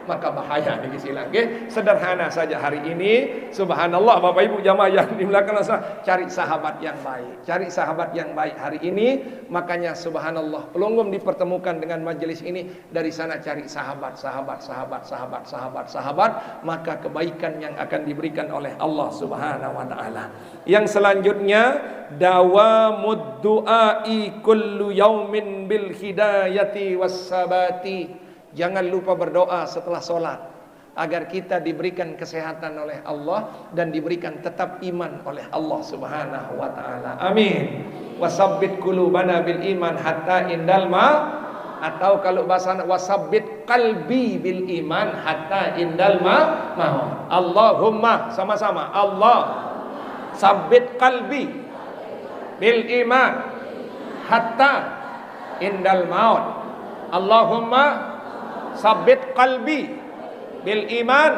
Maka bahaya di sini lagi. Sederhana saja hari ini. Subhanallah Bapak Ibu jamaah yang dimuliakan Allah, cari sahabat yang baik. Cari sahabat yang baik hari ini. Makanya subhanallah, pelonggom dipertemukan dengan majelis ini. Dari sana cari sahabat. Maka kebaikan yang akan diberikan oleh Allah Subhanahu wa taala. Yang selanjutnya, dawamud du'ai kullu yaumin bil hidayati was sabati. Jangan lupa berdoa setelah sholat. agar kita diberikan kesehatan oleh Allah dan diberikan tetap iman oleh Allah Subhanahu wa taala. Amin. Wasabbit qulubana bil iman hatta indal ma, atau kalau bahasa wasabbit qalbi bil iman hatta indal ma. Allahumma, sama-sama. Allah sabbit qalbi bil iman hatta indal maut. Allahumma sabbit qalbi bil iman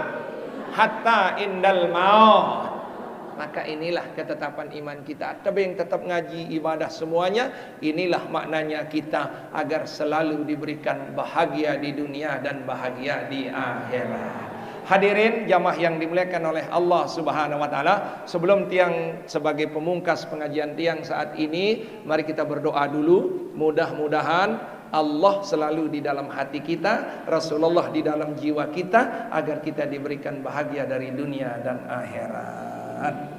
hatta indal maut. Maka inilah ketetapan iman kita. Tapi yang tetap ngaji ibadah semuanya, inilah maknanya kita agar selalu diberikan bahagia di dunia dan bahagia di akhirat. Hadirin jamaah yang dimuliakan oleh Allah Subhanahu wa taala, sebelum tiang sebagai pemungkas pengajian tiang saat ini, mari kita berdoa dulu. Mudah-mudahan Allah selalu di dalam hati kita, Rasulullah di dalam jiwa kita, agar kita diberikan bahagia dari dunia dan akhirat.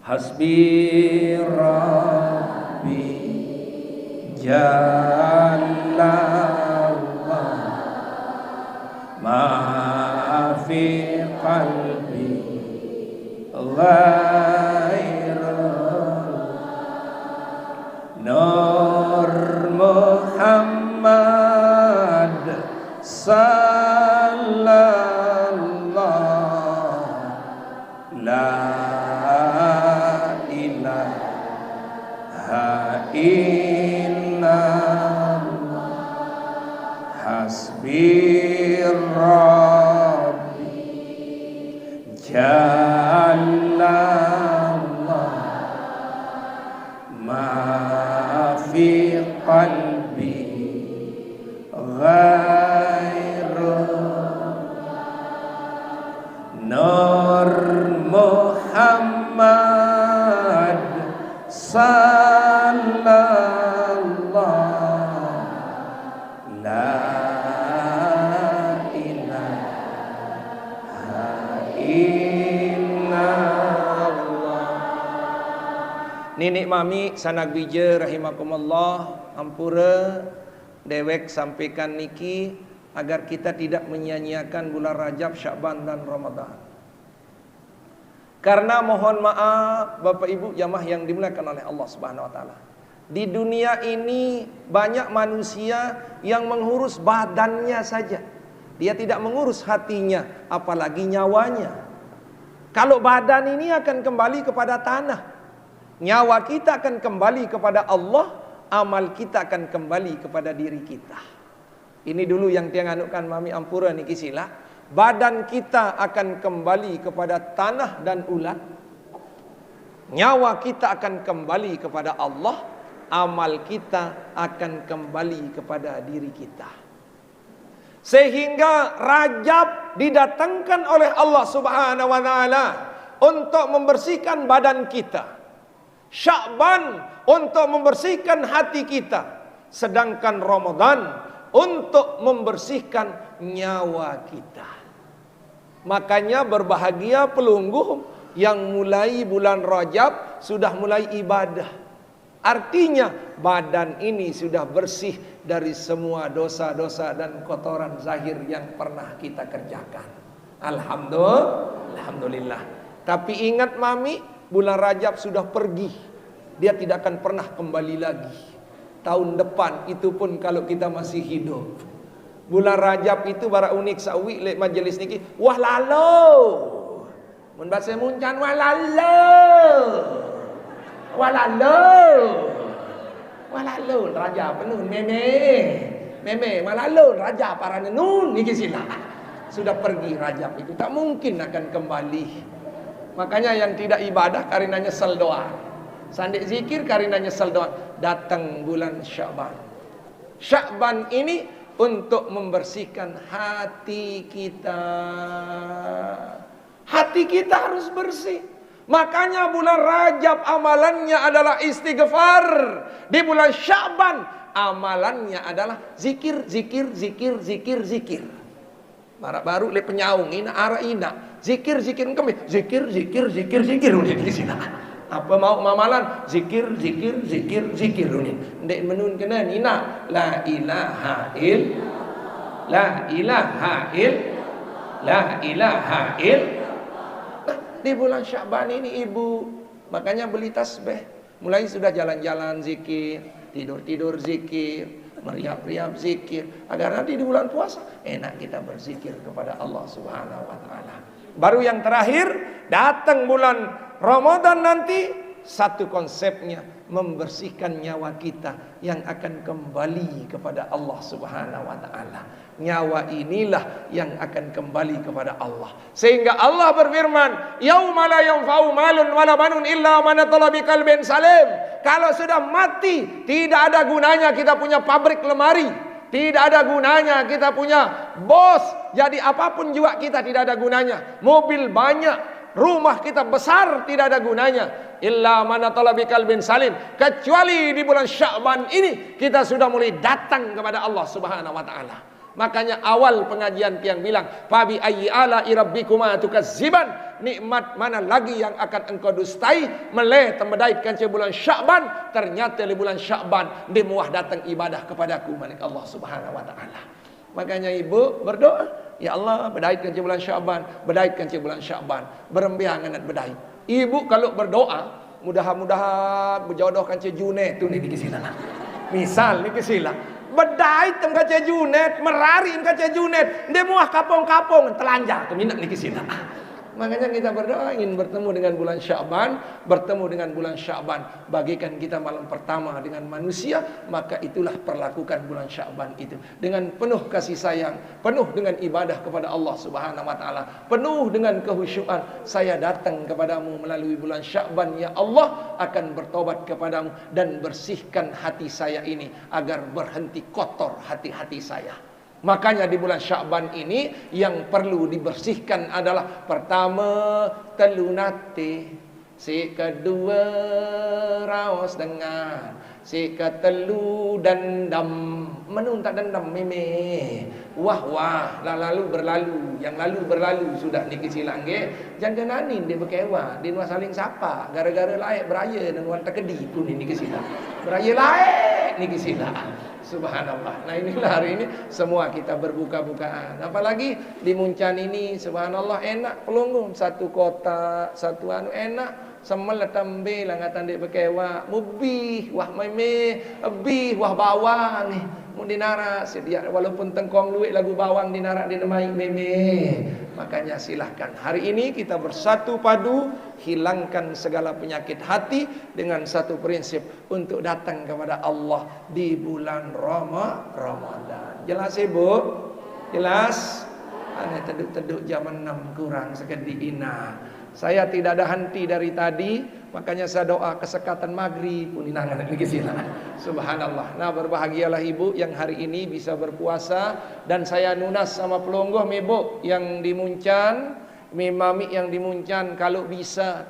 Hasbi Rabbi Jalla ma fi qalbi ghairul Nur Muhammad sallallahu la ilaha illallah hasbi rabbi jalla ma fi qalbi ghairul Nur Muhammad sallallahu la ilaha illallah. Ninik mami sanak bija rahimakumullah, ampura dewek sampaikan niki agar kita tidak menyia-nyiakan bulan Rajab, Sya'ban dan Ramadan. Karena mohon maaf Bapak Ibu jamaah yang dimuliakan oleh Allah Subhanahu wa taala, di dunia ini banyak manusia yang mengurus badannya saja. Dia tidak mengurus hatinya, apalagi nyawanya. Kalau badan ini akan kembali kepada tanah, nyawa kita akan kembali kepada Allah, amal kita akan kembali kepada diri kita. Ini dulu yang tiang anukan mami ampura niki sila. Badan kita akan kembali kepada tanah dan ulat. Nyawa kita akan kembali kepada Allah, amal kita akan kembali kepada diri kita. Sehingga Rajab didatangkan oleh Allah Subhanahu wa taala untuk membersihkan badan kita. Sya'ban untuk membersihkan hati kita. Sedangkan Ramadan untuk membersihkan nyawa kita. Makanya berbahagia pelungguh yang mulai bulan Rajab sudah mulai ibadah. Artinya badan ini sudah bersih dari semua dosa-dosa dan kotoran zahir yang pernah kita kerjakan. Alhamdulillah. Tapi ingat mami, bulan Rajab sudah pergi. Dia tidak akan pernah kembali lagi. Tahun depan itu pun kalau kita masih hidup. Bulan Rajab itu bara unik sawi lek majelis niki. Wah lalo. Mun bahasa Muncan wah lalo. Wah lalo. Wah lalo Rajab penun meme wah lalo Rajab para nenun niki sila. Sudah pergi Rajab itu tak mungkin akan kembali. Makanya yang tidak ibadah karena nyesel doa. Sandik zikir karena nyesel doa. Datang bulan Sya'ban. Sya'ban ini untuk membersihkan hati kita. Hati kita harus bersih. Makanya bulan Rajab amalannya adalah istighfar. Di bulan Sya'ban amalannya adalah zikir. Baru le penyaung ina ara ina. Zikir kami. Zikir. Udah di sini. Apa mau mamalan? Zikir. Ndek menun kena nina la ilaha illallah. La ilaha il La ilaha il. Nah, di bulan Sya'ban ini ibu, makanya beli tasbih. Mulai sudah jalan-jalan zikir, tidur-tidur zikir, meriap-riap zikir, agar nanti di bulan puasa enak kita berzikir kepada Allah Subhanahu wa taala. Baru yang terakhir, datang bulan Ramadan nanti, satu konsepnya membersihkan nyawa kita yang akan kembali kepada Allah Subhanahu wa taala. Nyawa inilah yang akan kembali kepada Allah. Sehingga Allah berfirman, "Yauma la yanfa'u malun wala banun illa man atalla biqalbin salim." Kalau sudah mati, tidak ada gunanya kita punya pabrik lemari, tidak ada gunanya kita punya bos, jadi apapun juga kita tidak ada gunanya. Mobil banyak, rumah kita besar, tidak ada gunanya. Illa man atalla biqalbin salim. Kecuali di bulan Sya'ban ini kita sudah mulai datang kepada Allah Subhanahu wa taala. Makanya awal pengajian tiang bilang, "Fabi ayyi ala rabbikuma tukazziban." Nikmat mana lagi yang akan engkau dustai? Meleh tembedait kanca bulan Sya'ban, ternyata di bulan Sya'ban dimuah datang ibadah kepadaku malik Allah Subhanahu wa taala. Makanya ibu berdoa, "Ya Allah, bedait kanca bulan Sya'ban, bedait kanca bulan Sya'ban." Berembiang anak bedait. Ibu kalau berdoa, mudah-mudahan berjodoh kanca Junet tu ni dikisilah. Misal dikisilah. Bedai tem kaca Junet, merari kaca Junet, dia muah kapong-kapong, telanjang, tu minat ni kisina. Makanya kita berdoa ingin bertemu dengan bulan Sya'ban, bertemu dengan bulan Sya'ban, bagikan kita malam pertama dengan manusia, maka itulah perlakukan bulan Sya'ban itu dengan penuh kasih sayang, penuh dengan ibadah kepada Allah Subhanahu wa taala, penuh dengan kehusyuan. Saya datang kepadamu melalui bulan Sya'ban, ya Allah, akan bertobat kepadamu dan bersihkan hati saya ini agar berhenti kotor hati-hati saya. Makanya di bulan Sya'ban ini yang perlu dibersihkan adalah pertama telunate, si kedua raos dengar, si ketelu dendam, menun tak dendam meme. Wah lalu berlalu, yang lalu berlalu sudah niki silang ge. Jangan anin dia berkewa, dia nuah saling sapa gara-gara laik beraya dan wan takedi pun niki silang. Beraya laik niki silang. Subhanallah. Nah inilah hari ini semua kita berbuka-bukaan. Apalagi di Muncan ini, subhanallah enak pelunggung, satu kota, satu anu enak. Semel tambe langatan dek bekewa, mubih, wah meme, abih, wah bawang nih. Mun dinara sedia walaupun tengkong luit lagu bawang dinara dinamai meme. Makanya silahkan hari ini kita bersatu padu hilangkan segala penyakit hati dengan satu prinsip untuk datang kepada Allah di bulan Ramadan. Jelas Ibu? Jelas? Ane teduk-teduk jam 6 kurang sekedi ina. Saya tidak ada henti dari tadi, makanya saya doa kesekatan maghrib pun inangan lagi sila. Subhanallah. Nah, berbahagialah ibu yang hari ini bisa berpuasa, dan saya nunas sama pelonggoh ibu yang di Muncan, mami yang di Muncan, kalau bisa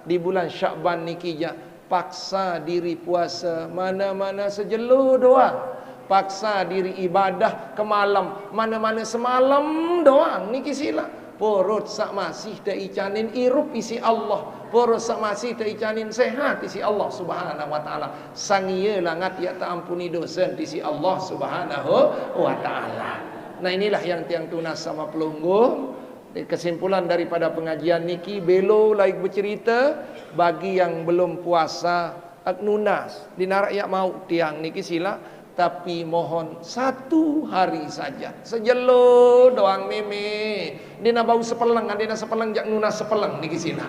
di bulan Sya'ban nikija paksa diri puasa mana-mana sejelo doang. Paksa diri ibadah ke malam, mana-mana semalam doang niki sila. Porot sak masih ta icanin irup isi Allah, porot sak masih ta icanin sehat isi Allah Subhanahu wa taala. Sangieu langat ya ta ampuni dosa isi Allah Subhanahu wa taala. Nah inilah yang tiang tunas sama pelungguh. Kesimpulan daripada pengajian niki belo laik bercerita bagi yang belum puasa nunas dinarak ya mau tiang niki sila. Tapi mohon satu hari saja, sejelo doang meme. Dina bau sepeleng, dina sepeleng jak nuna sepeleng niki sila.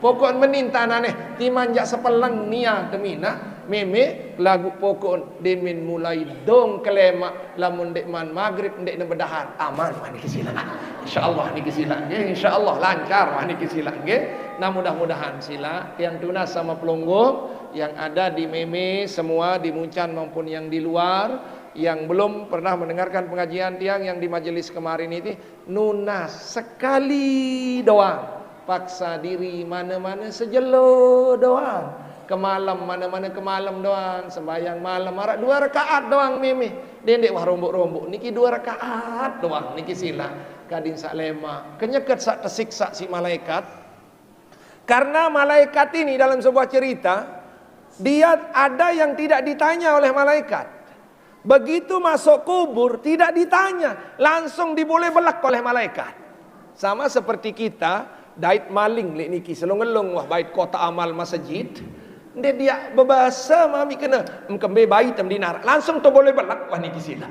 Pokok meninta naneh timanjak sepeleng nia demina meme lagu pokok demin mulai dong kelema lamun dek man maghrib dek ne bedahar aman mah niki sila. Insyaallah niki sila nggih, insyaallah lancar mah niki sila nggih. Nah mudah-mudahan sila yang tunas sama pelungguh yang ada di meme semua di Muncan maupun yang di luar yang belum pernah mendengarkan pengajian tiang yang di majelis kemarin itu nunas sekali doang, paksa diri mana-mana sejelo doang, ke malam mana-mana ke malam doang, sembahyang malam arak 2 rakaat doang meme dendek wah rombok-rombok niki 2 rakaat doang niki sila kadin sak lema kenyeket sak tersiksa si malaikat. Karena malaikat ini dalam sebuah cerita dia ada yang tidak ditanya oleh malaikat. Begitu masuk kubur tidak ditanya, langsung diboleh belak oleh malaikat. Sama seperti kita dait maling lek niki selongelong wah bait kota amal masjid. Dia berbahasa mami kena kembe bayi tem dinar. Langsung tu boleh belak wah niki sila.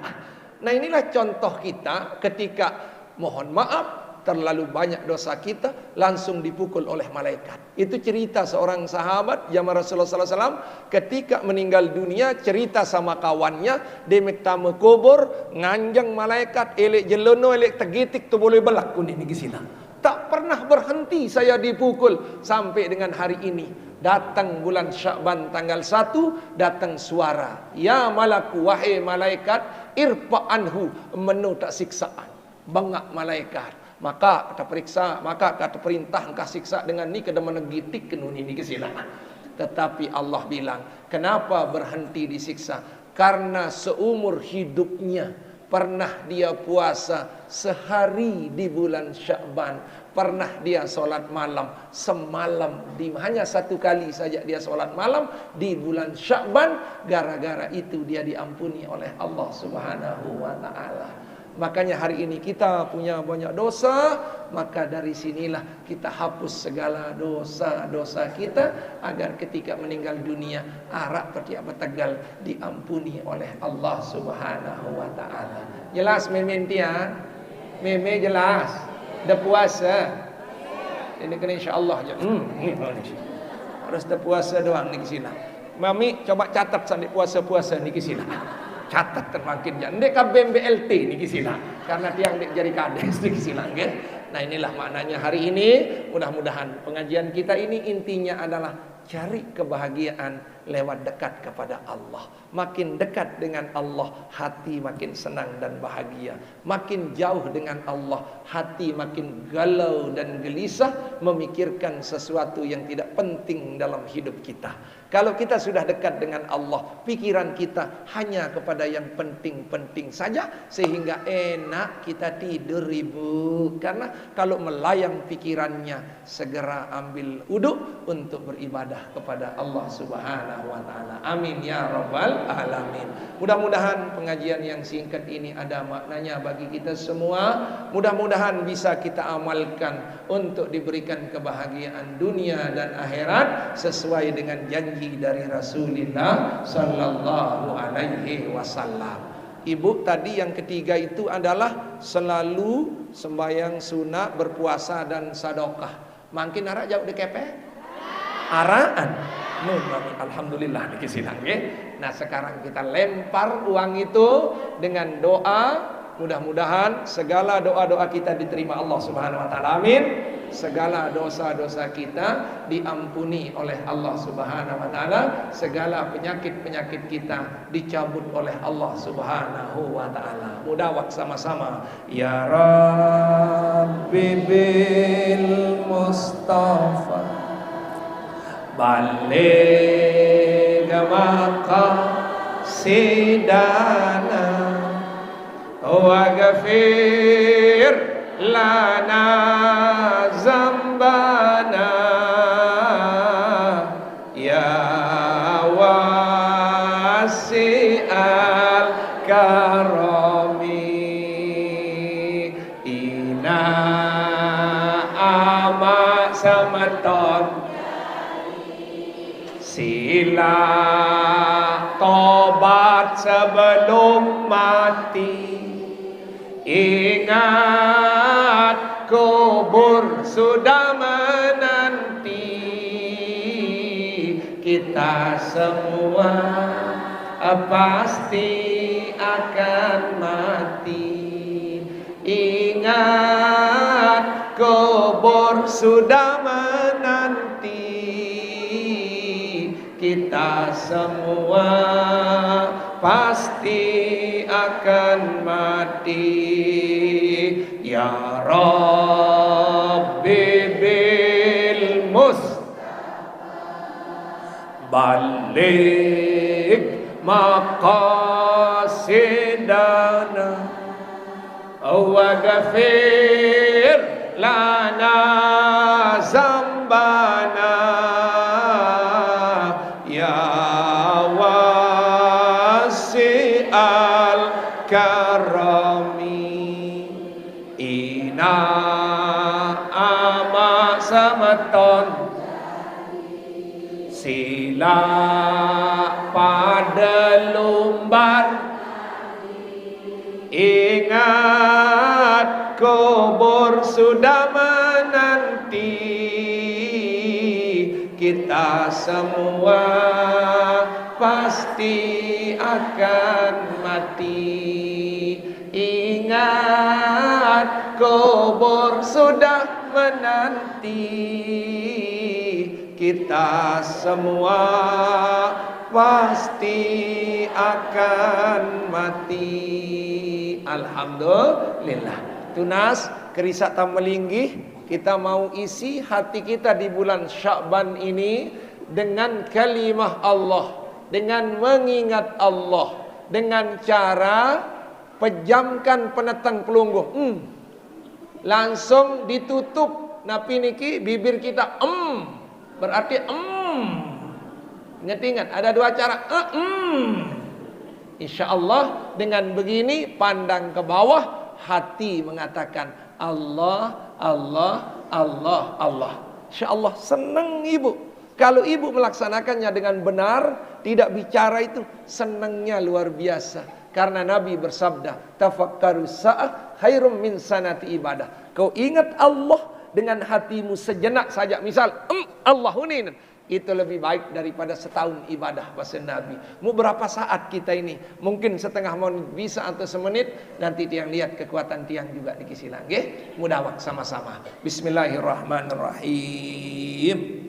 Nah inilah contoh kita ketika mohon maaf terlalu banyak dosa kita langsung dipukul oleh malaikat. Itu cerita seorang sahabat zaman Rasulullah SAW ketika meninggal dunia, cerita sama kawannya dia mektama kubur nganjang malaikat elek jelono elek tegitik tu boleh belak kuning ni sila. Tak pernah berhenti saya dipukul sampai dengan hari ini. Datang bulan Sya'ban tanggal 1, datang suara, ya malaku wahai malaikat, irfa anhu, menu tak siksaan. Bangak malaikat. Maka kata periksa, maka kata perintah engkau siksa dengan ni kada menegitik kenun ini kesilapan. Tetapi Allah bilang, kenapa berhenti disiksa? Karena seumur hidupnya pernah dia puasa sehari di bulan Sya'ban. Pernah dia solat malam semalam, hanya satu kali saja dia solat malam di bulan Sya'ban. Gara-gara itu dia diampuni oleh Allah Subhanahu wa ta'ala. Makanya hari ini kita punya banyak dosa, maka dari sinilah kita hapus segala dosa-dosa kita agar ketika meninggal dunia arak petiak betegal diampuni oleh Allah Subhanahu wa ta'ala. Jelas memen tian? Meme jelas. Dah puasa. Ini kena insya-Allah je. Harus dah puasa doang ni kesina. Mami coba catat sampai puasa-puasa ni kesina. Catat termakin jangan dek kabem BLT ni kisila karena tiang dek jadi kades ni kisila nggih. Nah inilah maknanya hari ini, mudah-mudahan pengajian kita ini intinya adalah cari kebahagiaan lewat dekat kepada Allah. Makin dekat dengan Allah, hati makin senang dan bahagia. Makin jauh dengan Allah, hati makin galau dan gelisah memikirkan sesuatu yang tidak penting dalam hidup kita. Kalau kita sudah dekat dengan Allah, pikiran kita hanya kepada yang penting-penting saja, sehingga enak kita tidur ibu. Karena kalau melayang pikirannya, segera ambil uduk untuk beribadah kepada Allah Subhanahu wa ta'ala. Amin ya rabbal alamin. Mudah-mudahan pengajian yang singkat ini ada maknanya bagi kita semua. Mudah-mudahan bisa kita amalkan untuk diberikan kebahagiaan dunia dan akhirat sesuai dengan janji dari Rasulullah sallallahu alaihi wasallam. Ibu tadi yang ketiga itu adalah selalu sembahyang sunat, berpuasa dan sedekah. Makin arak jauh dekepe? Araan. Nun mami alhamdulillah niki silang nggih. Nah, sekarang kita lempar uang itu dengan doa, mudah-mudahan segala doa-doa kita diterima Allah Subhanahu wa taala. Amin. Segala dosa-dosa kita diampuni oleh Allah Subhanahu wa taala, segala penyakit-penyakit kita dicabut oleh Allah Subhanahu wa taala. Mudawak sama-sama. Ya Rabbi bil Mustafa baligh maqasidana waghfir lana zambana ya wasi'al karami ina ama samaton sila tobat sebelum mati. Ingat kubur sudah menanti. Kita semua pasti akan mati. Ingat kubur sudah menanti. Kita semua pasti akan mati. Ya Rabbi bil Mustafa baligh maqasidana waghfir lana zambana ya wasi'a beton, sila pada lumbar, ingat kubur sudah menanti, kita semua pasti akan mati. Ingat kubur sudah menanti, kita semua pasti akan mati. Alhamdulillah. Tunas Kerisak Tammelinggih, kita mau isi hati kita di bulan Sya'ban ini dengan kalimah Allah, dengan mengingat Allah, dengan cara pejamkan penetang pelungguh. Langsung ditutup napi niki bibir kita. Berarti ingat ada dua cara. Insyaallah dengan begini pandang ke bawah, hati mengatakan Allah, Allah, Allah, Allah. Insyaallah senang ibu. Kalau ibu melaksanakannya dengan benar, tidak bicara itu, senangnya luar biasa. Karena Nabi bersabda, tafakkaru sa'ah khairum min sanati ibadah. Kau ingat Allah dengan hatimu sejenak saja. Misal, Allahuni, itu lebih baik daripada setahun ibadah bahasa Nabi. Mau berapa saat kita ini? Mungkin setengah menit bisa atau semenit. Nanti tiang lihat kekuatan tiang juga di kisilang. Mudah sama-sama. Bismillahirrahmanirrahim.